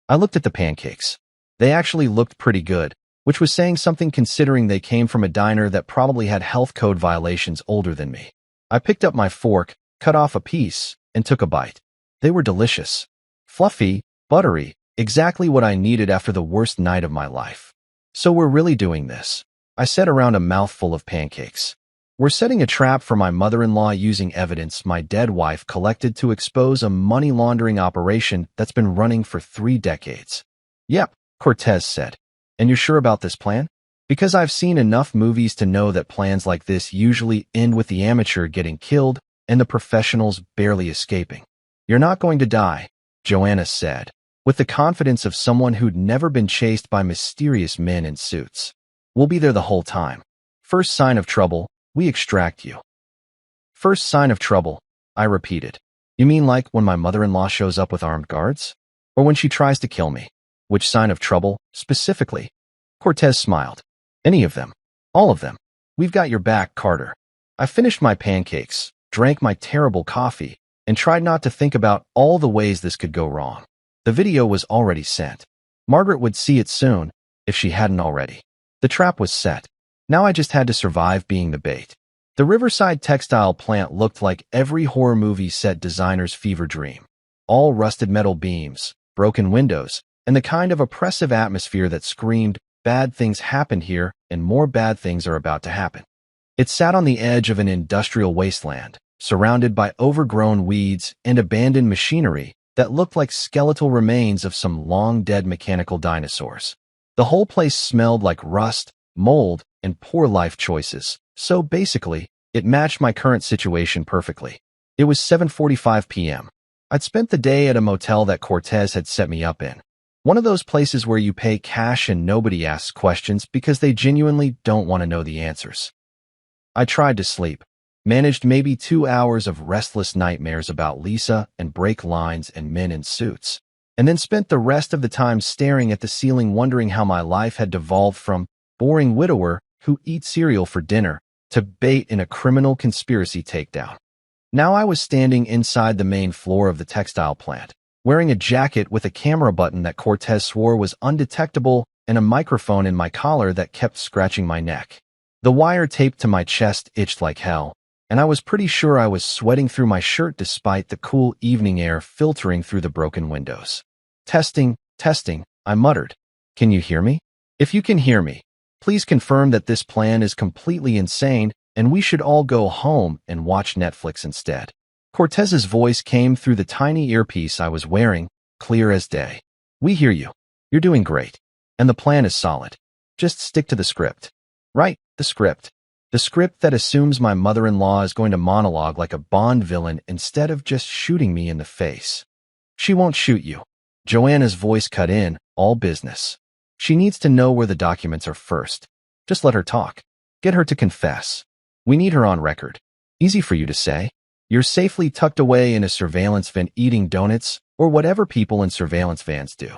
I looked at the pancakes. They actually looked pretty good, which was saying something considering they came from a diner that probably had health code violations older than me. I picked up my fork, cut off a piece, and took a bite. They were delicious. Fluffy, buttery, exactly what I needed after the worst night of my life. So we're really doing this, I said around a mouthful of pancakes. We're setting a trap for my mother-in-law using evidence my dead wife collected to expose a money laundering operation that's been running for 3 decades. Yep, Cortez said. And you're sure about this plan? Because I've seen enough movies to know that plans like this usually end with the amateur getting killed and the professionals barely escaping. You're not going to die, Joanna said, with the confidence of someone who'd never been chased by mysterious men in suits. We'll be there the whole time. First sign of trouble, we extract you. First sign of trouble, I repeated. You mean like when my mother-in-law shows up with armed guards? Or when she tries to kill me? Which sign of trouble, specifically? Cortez smiled. Any of them. All of them. We've got your back, Carter. I finished my pancakes, drank my terrible coffee, and tried not to think about all the ways this could go wrong. The video was already sent. Margaret would see it soon, if she hadn't already. The trap was set. Now I just had to survive being the bait. The Riverside textile plant looked like every horror movie set designer's fever dream. All rusted metal beams, broken windows, and the kind of oppressive atmosphere that screamed, bad things happened here and more bad things are about to happen. It sat on the edge of an industrial wasteland, surrounded by overgrown weeds and abandoned machinery that looked like skeletal remains of some long-dead mechanical dinosaurs. The whole place smelled like rust, mold, and poor life choices, so basically, it matched my current situation perfectly. It was 7:45 p.m. I'd spent the day at a motel that Cortez had set me up in. One of those places where you pay cash and nobody asks questions because they genuinely don't want to know the answers. I tried to sleep, managed maybe 2 hours of restless nightmares about Lisa and break lines and men in suits, and then spent the rest of the time staring at the ceiling wondering how my life had devolved from boring widower who eats cereal for dinner to bait in a criminal conspiracy takedown. Now I was standing inside the main floor of the textile plant, wearing a jacket with a camera button that Cortez swore was undetectable and a microphone in my collar that kept scratching my neck. The wire taped to my chest itched like hell, and I was pretty sure I was sweating through my shirt despite the cool evening air filtering through the broken windows. Testing, testing, I muttered. Can you hear me? If you can hear me, please confirm that this plan is completely insane and we should all go home and watch Netflix instead. Cortez's voice came through the tiny earpiece I was wearing, clear as day. We hear you. You're doing great. And the plan is solid. Just stick to the script. Right, the script. The script that assumes my mother-in-law is going to monologue like a Bond villain instead of just shooting me in the face. She won't shoot you. Joanna's voice cut in, all business. She needs to know where the documents are first. Just let her talk. Get her to confess. We need her on record. Easy for you to say. You're safely tucked away in a surveillance van eating donuts or whatever people in surveillance vans do.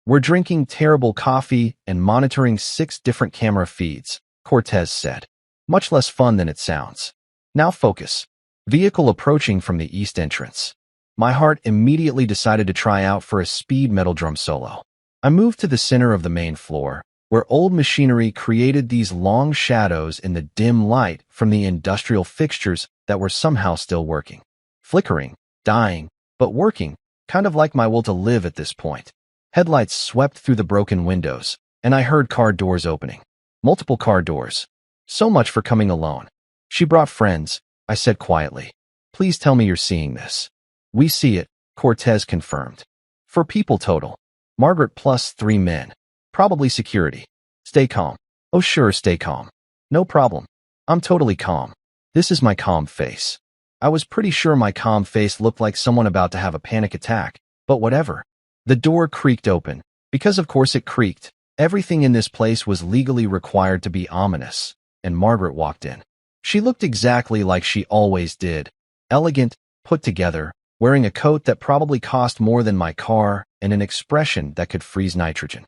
We're drinking terrible coffee and monitoring 6 different camera feeds, Cortez said. Much less fun than it sounds. Now focus. Vehicle approaching from the east entrance. My heart immediately decided to try out for a speed metal drum solo. I moved to the center of the main floor, where old machinery created these long shadows in the dim light from the industrial fixtures that were somehow still working. Flickering, dying, but working, kind of like my will to live at this point. Headlights swept through the broken windows, and I heard car doors opening. Multiple car doors. So much for coming alone. She brought friends, I said quietly. Please tell me you're seeing this. We see it, Cortez confirmed. 4 people total. Margaret plus 3 men. Probably security. Stay calm. Oh sure, stay calm. No problem. I'm totally calm. This is my calm face. I was pretty sure my calm face looked like someone about to have a panic attack, but whatever. The door creaked open. Because of course it creaked. Everything in this place was legally required to be ominous, and Margaret walked in. She looked exactly like she always did. Elegant, put together, wearing a coat that probably cost more than my car, and an expression that could freeze nitrogen.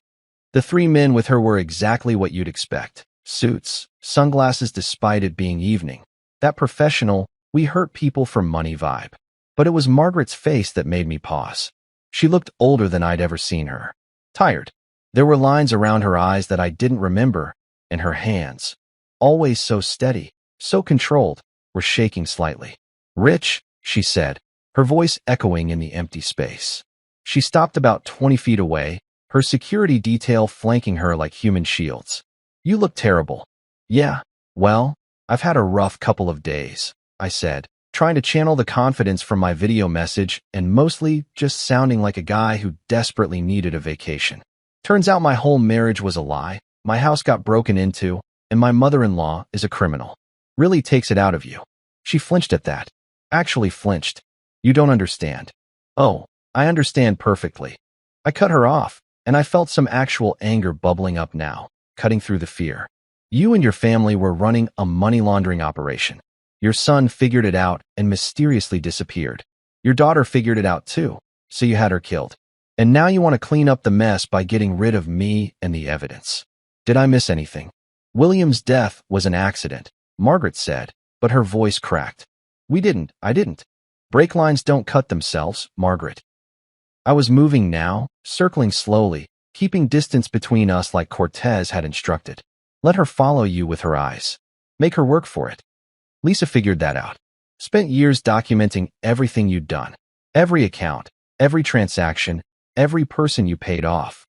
The 3 men with her were exactly what you'd expect. Suits, sunglasses despite it being evening. That professional, we hurt people for money vibe. But it was Margaret's face that made me pause. She looked older than I'd ever seen her. Tired. There were lines around her eyes that I didn't remember, and her hands, always so steady, so controlled, were shaking slightly. Rich, she said, her voice echoing in the empty space. She stopped about 20 feet away, her security detail flanking her like human shields. You look terrible. Yeah, well, I've had a rough couple of days, I said, trying to channel the confidence from my video message and mostly just sounding like a guy who desperately needed a vacation. Turns out my whole marriage was a lie, my house got broken into, and my mother-in-law is a criminal. Really takes it out of you. She flinched at that. Actually flinched. You don't understand. Oh, I understand perfectly. I cut her off, and I felt some actual anger bubbling up now, cutting through the fear. You and your family were running a money laundering operation. Your son figured it out and mysteriously disappeared. Your daughter figured it out too, so you had her killed. And now you want to clean up the mess by getting rid of me and the evidence. Did I miss anything? William's death was an accident, Margaret said, but her voice cracked. I didn't. Brake lines don't cut themselves, Margaret. I was moving now, circling slowly, keeping distance between us like Cortez had instructed. Let her follow you with her eyes. Make her work for it. Lisa figured that out. Spent years documenting everything you'd done. Every account, every transaction, every person you paid off.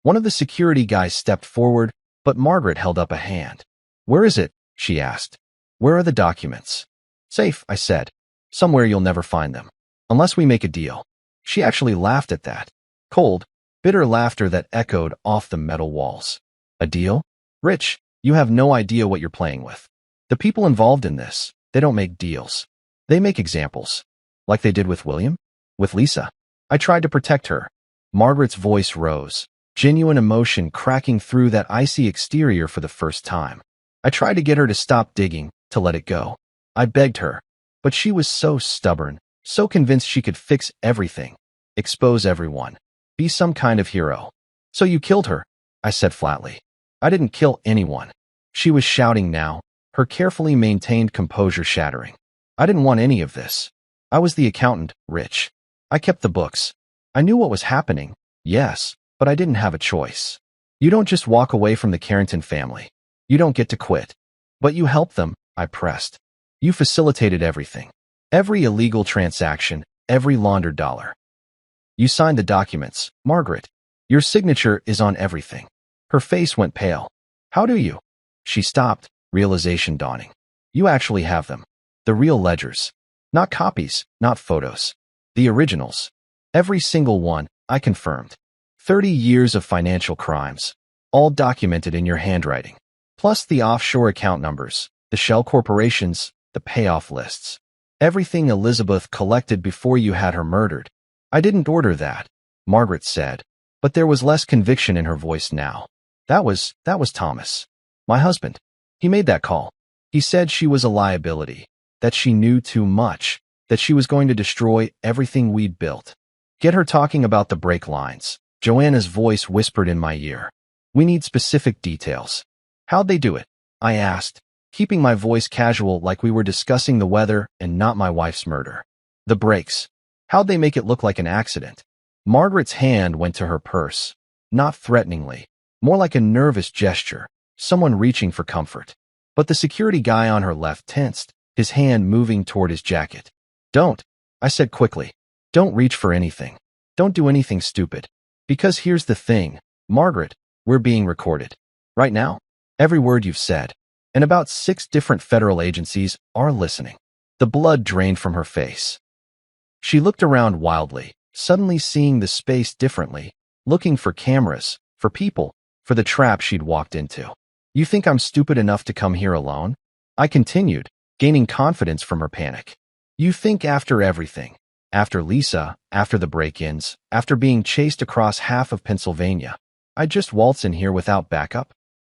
One of the security guys stepped forward, but Margaret held up a hand. Where is it? She asked. Where are the documents? Safe, I said. Somewhere you'll never find them. Unless we make a deal. She actually laughed at that. Cold, bitter laughter that echoed off the metal walls. A deal? Rich, you have no idea what you're playing with. The people involved in this, they don't make deals. They make examples. Like they did with William? With Lisa. I tried to protect her. Margaret's voice rose, genuine emotion cracking through that icy exterior for the first time. I tried to get her to stop digging, to let it go. I begged her, but she was so stubborn, so convinced she could fix everything, expose everyone, be some kind of hero. So you killed her, I said flatly. I didn't kill anyone. She was shouting now, her carefully maintained composure shattering. I didn't want any of this. I was the accountant, Rich. I kept the books. I knew what was happening, yes, but I didn't have a choice. You don't just walk away from the Carrington family. You don't get to quit. But you helped them, I pressed. You facilitated everything. Every illegal transaction, every laundered dollar. You signed the documents, Margaret. Your signature is on everything. Her face went pale. How do you? She stopped, realization dawning. You actually have them. The real ledgers. Not copies, not photos. The originals. Every single one, I confirmed. 30 years of financial crimes. All documented in your handwriting. Plus the offshore account numbers, the shell corporations, the payoff lists. Everything Elizabeth collected before you had her murdered. I didn't order that, Margaret said, but there was less conviction in her voice now. That was Thomas. My husband. He made that call. He said she was a liability, that she knew too much, that she was going to destroy everything we'd built. Get her talking about the brake lines. Joanna's voice whispered in my ear. We need specific details. How'd they do it? I asked, keeping my voice casual like we were discussing the weather and not my wife's murder. The brakes. How'd they make it look like an accident? Margaret's hand went to her purse. Not threateningly. More like a nervous gesture. Someone reaching for comfort. But the security guy on her left tensed, his hand moving toward his jacket. Don't, I said quickly. Don't reach for anything. Don't do anything stupid. Because here's the thing, Margaret, we're being recorded. Right now? Every word you've said. And about 6 different federal agencies are listening. The blood drained from her face. She looked around wildly, suddenly seeing the space differently, looking for cameras, for people, for the trap she'd walked into. You think I'm stupid enough to come here alone? I continued, gaining confidence from her panic. You think after everything, after Lisa, after the break-ins, after being chased across half of Pennsylvania, I'd just waltz in here without backup?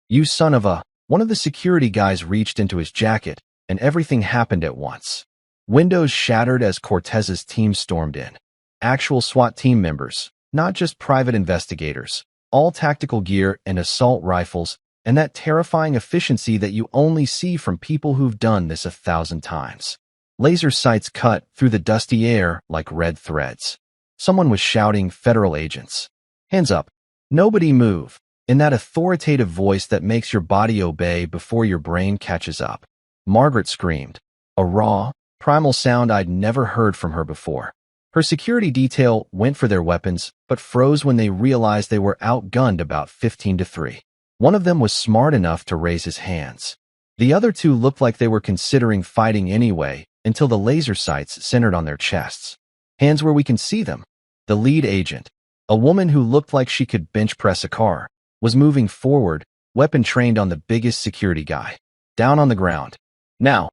You son of a... One of the security guys reached into his jacket, and everything happened at once. Windows shattered as Cortez's team stormed in. Actual SWAT team members, not just private investigators, all tactical gear and assault rifles, and that terrifying efficiency that you only see from people who've done this 1,000 times. Laser sights cut through the dusty air like red threads. Someone was shouting, "Federal agents. Hands up. Nobody move," in that authoritative voice that makes your body obey before your brain catches up. Margaret screamed, a raw, primal sound I'd never heard from her before. Her security detail went for their weapons, but froze when they realized they were outgunned about 15-3. One of them was smart enough to raise his hands. The other 2 looked like they were considering fighting anyway, until the laser sights centered on their chests. Hands where we can see them. The lead agent, a woman who looked like she could bench press a car, was moving forward, weapon trained on the biggest security guy. Down on the ground. Now.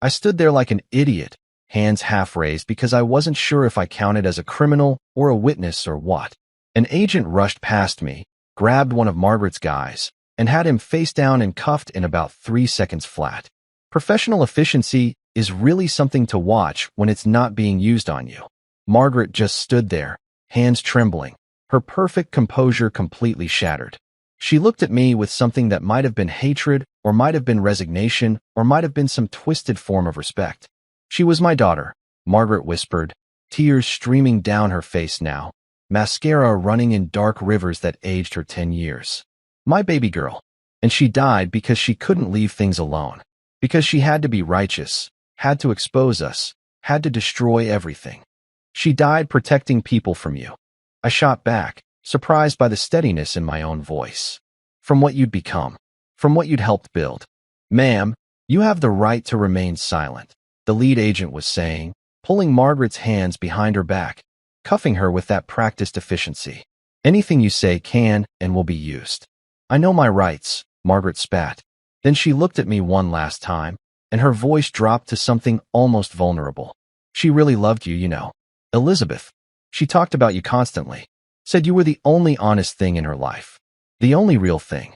I stood there like an idiot, hands half raised because I wasn't sure if I counted as a criminal or a witness or what. An agent rushed past me, grabbed one of Margaret's guys, and had him face down and cuffed in about 3 seconds flat. Professional efficiency is really something to watch when it's not being used on you. Margaret just stood there, hands trembling, her perfect composure completely shattered. She looked at me with something that might have been hatred, or might have been resignation, or might have been some twisted form of respect. She was my daughter, Margaret whispered, tears streaming down her face now, mascara running in dark rivers that aged her 10 years. My baby girl. And she died because she couldn't leave things alone. Because she had to be righteous, had to expose us, had to destroy everything. She died protecting people from you. I shot back, surprised by the steadiness in my own voice. From what you'd become. From what you'd helped build. Ma'am, you have the right to remain silent, the lead agent was saying, pulling Margaret's hands behind her back, cuffing her with that practiced efficiency. Anything you say can and will be used. I know my rights, Margaret spat. Then she looked at me one last time, and her voice dropped to something almost vulnerable. She really loved you, you know. Elizabeth. She talked about you constantly. Said you were the only honest thing in her life. The only real thing.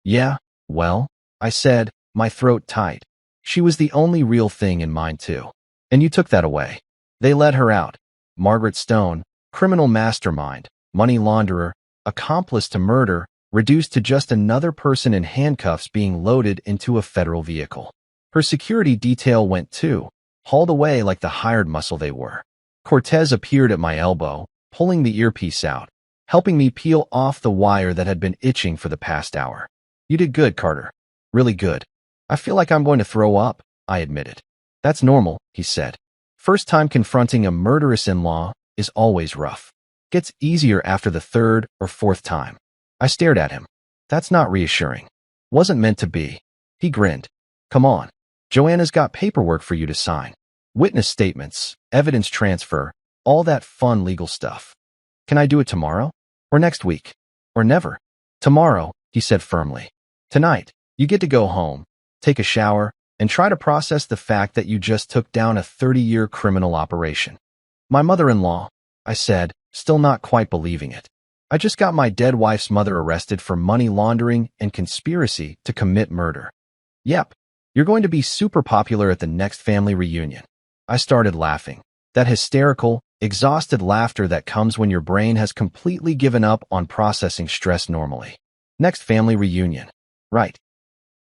Yeah, well, I said, my throat tight. She was the only real thing in mine too. And you took that away. They let her out. Margaret Stone, criminal mastermind, money launderer, accomplice to murder, reduced to just another person in handcuffs being loaded into a federal vehicle. Her security detail went too, hauled away like the hired muscle they were. Cortez appeared at my elbow, pulling the earpiece out, helping me peel off the wire that had been itching for the past hour. You did good, Carter. Really good. I feel like I'm going to throw up, I admitted. That's normal, he said. First time confronting a murderous in-law is always rough. Gets easier after the third or fourth time. I stared at him. That's not reassuring. Wasn't meant to be. He grinned. Come on. Joanna's got paperwork for you to sign. Witness statements, evidence transfer, all that fun legal stuff. Can I do it tomorrow? Or next week? Or never? Tomorrow, he said firmly. Tonight, you get to go home, take a shower, and try to process the fact that you just took down a 30-year criminal operation. My mother-in-law, I said, still not quite believing it. I just got my dead wife's mother arrested for money laundering and conspiracy to commit murder. Yep, you're going to be super popular at the next family reunion. I started laughing. That hysterical, exhausted laughter that comes when your brain has completely given up on processing stress normally. Next family reunion. Right.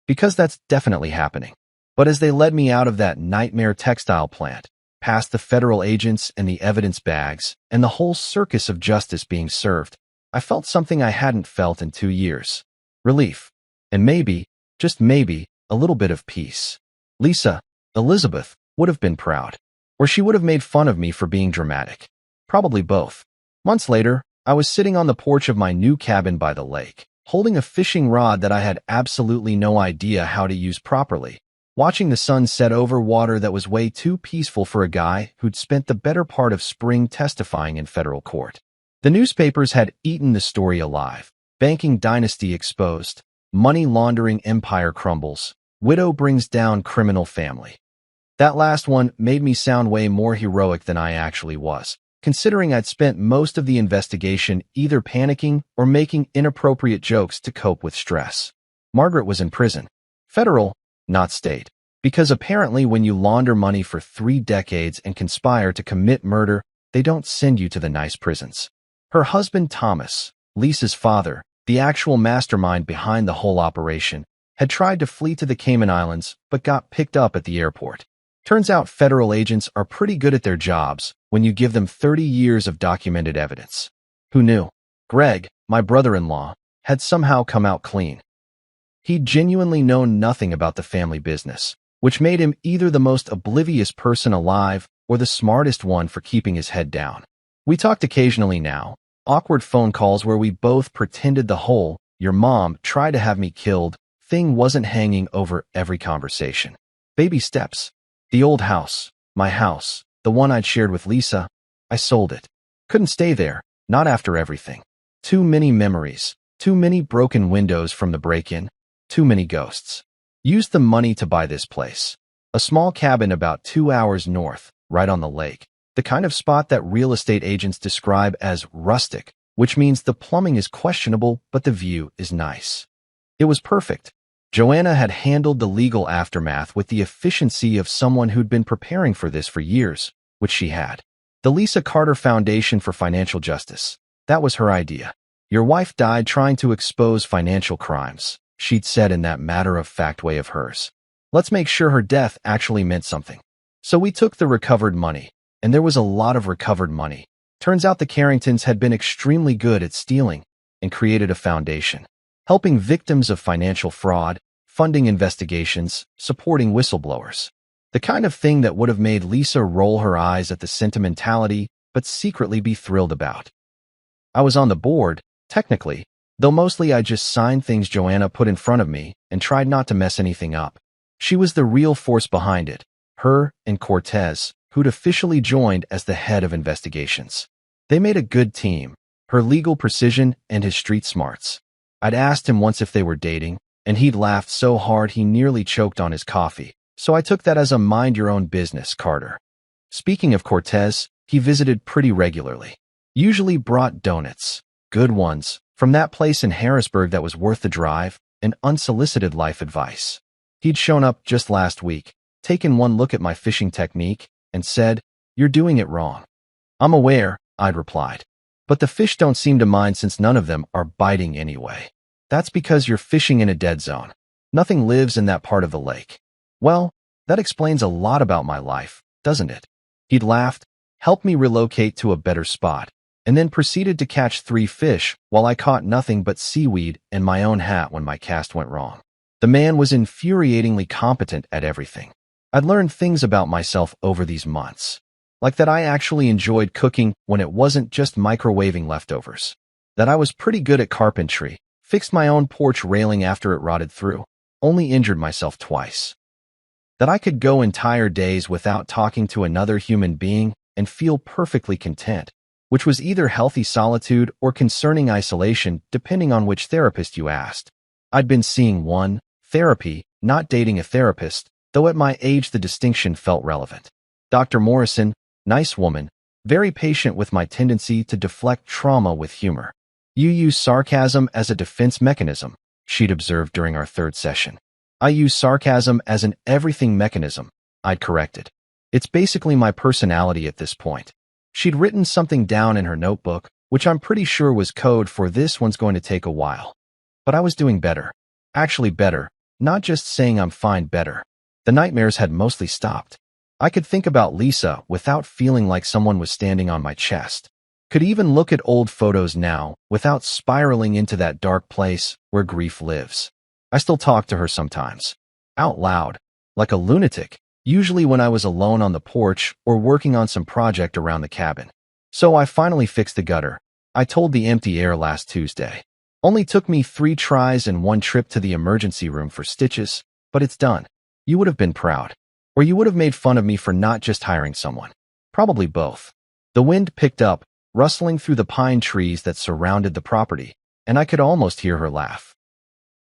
Because that's definitely happening. But as they led me out of that nightmare textile plant, past the federal agents and the evidence bags, and the whole circus of justice being served, I felt something I hadn't felt in 2 years. Relief. And maybe, just maybe, a little bit of peace. Lisa, Elizabeth, would have been proud. Or she would have made fun of me for being dramatic. Probably both. Months later, I was sitting on the porch of my new cabin by the lake, holding a fishing rod that I had absolutely no idea how to use properly, watching the sun set over water that was way too peaceful for a guy who'd spent the better part of spring testifying in federal court. The newspapers had eaten the story alive. Banking dynasty exposed. Money laundering empire crumbles. Widow brings down criminal family. That last one made me sound way more heroic than I actually was, considering I'd spent most of the investigation either panicking or making inappropriate jokes to cope with stress. Margaret was in prison. Federal, not state. Because apparently when you launder money for 3 decades and conspire to commit murder, they don't send you to the nice prisons. Her husband Thomas, Lisa's father, the actual mastermind behind the whole operation, had tried to flee to the Cayman Islands but got picked up at the airport. Turns out federal agents are pretty good at their jobs when you give them 30 years of documented evidence. Who knew? Greg, my brother-in-law, had somehow come out clean. He'd genuinely known nothing about the family business, which made him either the most oblivious person alive or the smartest one for keeping his head down. We talked occasionally now, awkward phone calls where we both pretended the whole, "your mom tried to have me killed" thing wasn't hanging over every conversation. Baby steps. The old house, my house, the one I'd shared with Lisa, I sold it. Couldn't stay there, not after everything. Too many memories, too many broken windows from the break-in, too many ghosts. Used the money to buy this place. A small cabin about 2 hours north, right on the lake. The kind of spot that real estate agents describe as rustic, which means the plumbing is questionable but the view is nice. It was perfect. Joanna had handled the legal aftermath with the efficiency of someone who'd been preparing for this for years, which she had. The Lisa Carter Foundation for Financial Justice. That was her idea. Your wife died trying to expose financial crimes, she'd said in that matter-of-fact way of hers. Let's make sure her death actually meant something. So we took the recovered money, and there was a lot of recovered money. Turns out the Carringtons had been extremely good at stealing and created a foundation, helping victims of financial fraud, funding investigations, supporting whistleblowers. The kind of thing that would have made Lisa roll her eyes at the sentimentality, but secretly be thrilled about. I was on the board, technically, though mostly I just signed things Joanna put in front of me and tried not to mess anything up. She was the real force behind it, her and Cortez, who'd officially joined as the head of investigations. They made a good team, her legal precision and his street smarts. I'd asked him once if they were dating, and he'd laughed so hard he nearly choked on his coffee, so I took that as a mind-your-own-business, Carter. Speaking of Cortez, he visited pretty regularly. Usually brought donuts, good ones, from that place in Harrisburg that was worth the drive, and unsolicited life advice. He'd shown up just last week, taken one look at my fishing technique, and said, "You're doing it wrong." "I'm aware," I'd replied. "But the fish don't seem to mind since none of them are biting anyway." "That's because you're fishing in a dead zone. Nothing lives in that part of the lake." "Well, that explains a lot about my life, doesn't it?" He'd laughed, helped me relocate to a better spot, and then proceeded to catch 3 fish while I caught nothing but seaweed and my own hat when my cast went wrong. The man was infuriatingly competent at everything. I'd learned things about myself over these months, like that I actually enjoyed cooking when it wasn't just microwaving leftovers, that I was pretty good at carpentry, fixed my own porch railing after it rotted through, only injured myself twice, that I could go entire days without talking to another human being and feel perfectly content, which was either healthy solitude or concerning isolation depending on which therapist you asked. I'd been seeing one, therapy, not dating a therapist, though at my age the distinction felt relevant. Dr. Morrison, nice woman, very patient with my tendency to deflect trauma with humor. "You use sarcasm as a defense mechanism," she'd observed during our 3rd session. "I use sarcasm as an everything mechanism," I'd corrected. "It's basically my personality at this point." She'd written something down in her notebook, which I'm pretty sure was code for "this one's going to take a while." But I was doing better. Actually better, not just saying I'm fine, better. The nightmares had mostly stopped. I could think about Lisa without feeling like someone was standing on my chest. Could even look at old photos now without spiraling into that dark place where grief lives. I still talk to her sometimes, out loud, like a lunatic, usually when I was alone on the porch or working on some project around the cabin. So I finally fixed the gutter. I told the empty air last Tuesday. Only took me 3 tries and 1 trip to the emergency room for stitches, but it's done. You would have been proud. Or you would have made fun of me for not just hiring someone. Probably both. The wind picked up, rustling through the pine trees that surrounded the property, and I could almost hear her laugh.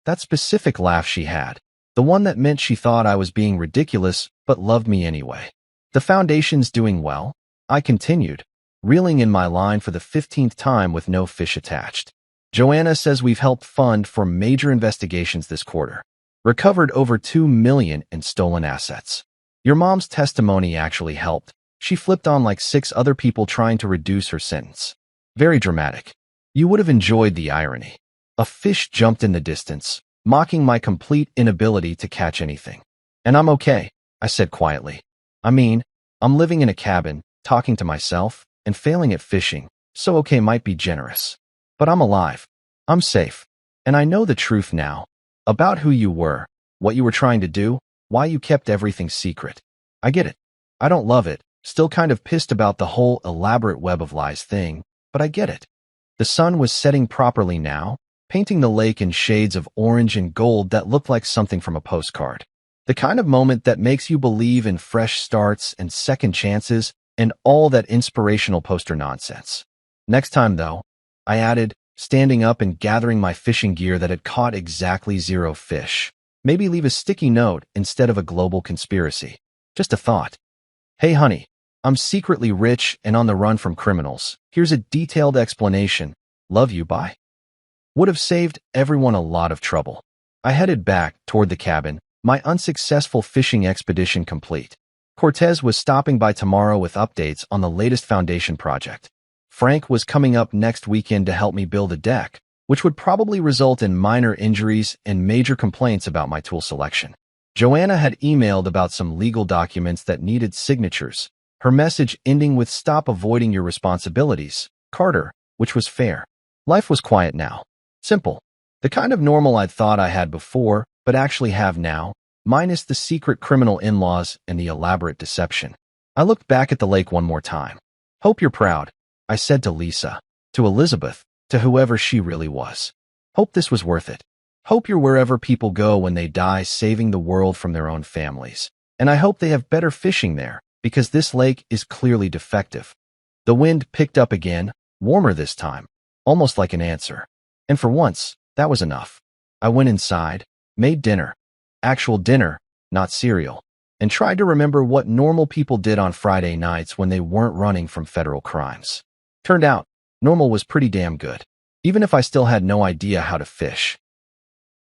That specific laugh she had, the one that meant she thought I was being ridiculous but loved me anyway. "The foundation's doing well," I continued, reeling in my line for the 15th time with no fish attached. "Joanna says we've helped fund for major investigations this quarter. Recovered over $2 million in stolen assets. Your mom's testimony actually helped. She flipped on like 6 other people trying to reduce her sentence. Very dramatic. You would have enjoyed the irony. A fish jumped in the distance, mocking my complete inability to catch anything. And I'm okay," I said quietly. "I mean, I'm living in a cabin, talking to myself, and failing at fishing, so okay might be generous. But I'm alive. I'm safe. And I know the truth now. About who you were, what you were trying to do, why you kept everything secret. I get it. I don't love it, still kind of pissed about the whole elaborate web of lies thing, but I get it." The sun was setting properly now, painting the lake in shades of orange and gold that looked like something from a postcard. The kind of moment that makes you believe in fresh starts and second chances and all that inspirational poster nonsense. "Next time, though," I added, standing up and gathering my fishing gear that had caught exactly 0 fish. "Maybe leave a sticky note instead of a global conspiracy. Just a thought. Hey, honey, I'm secretly rich and on the run from criminals. Here's a detailed explanation. Love you, bye." Would have saved everyone a lot of trouble. I headed back toward the cabin, my unsuccessful fishing expedition complete. Cortez was stopping by tomorrow with updates on the latest foundation project. Frank was coming up next weekend to help me build a deck, which would probably result in minor injuries and major complaints about my tool selection. Joanna had emailed about some legal documents that needed signatures, her message ending with "Stop avoiding your responsibilities, Carter," which was fair. Life was quiet now. Simple. The kind of normal I'd thought I had before, but actually have now, minus the secret criminal in-laws and the elaborate deception. I looked back at the lake one more time. "Hope you're proud," I said to Lisa, to Elizabeth, to whoever she really was. "Hope this was worth it. Hope you're wherever people go when they die, saving the world from their own families. And I hope they have better fishing there, because this lake is clearly defective." The wind picked up again, warmer this time, almost like an answer. And for once, that was enough. I went inside, made dinner. Actual dinner, not cereal. and tried to remember what normal people did on Friday nights when they weren't running from federal crimes. Turned out, normal was pretty damn good, even if I still had no idea how to fish.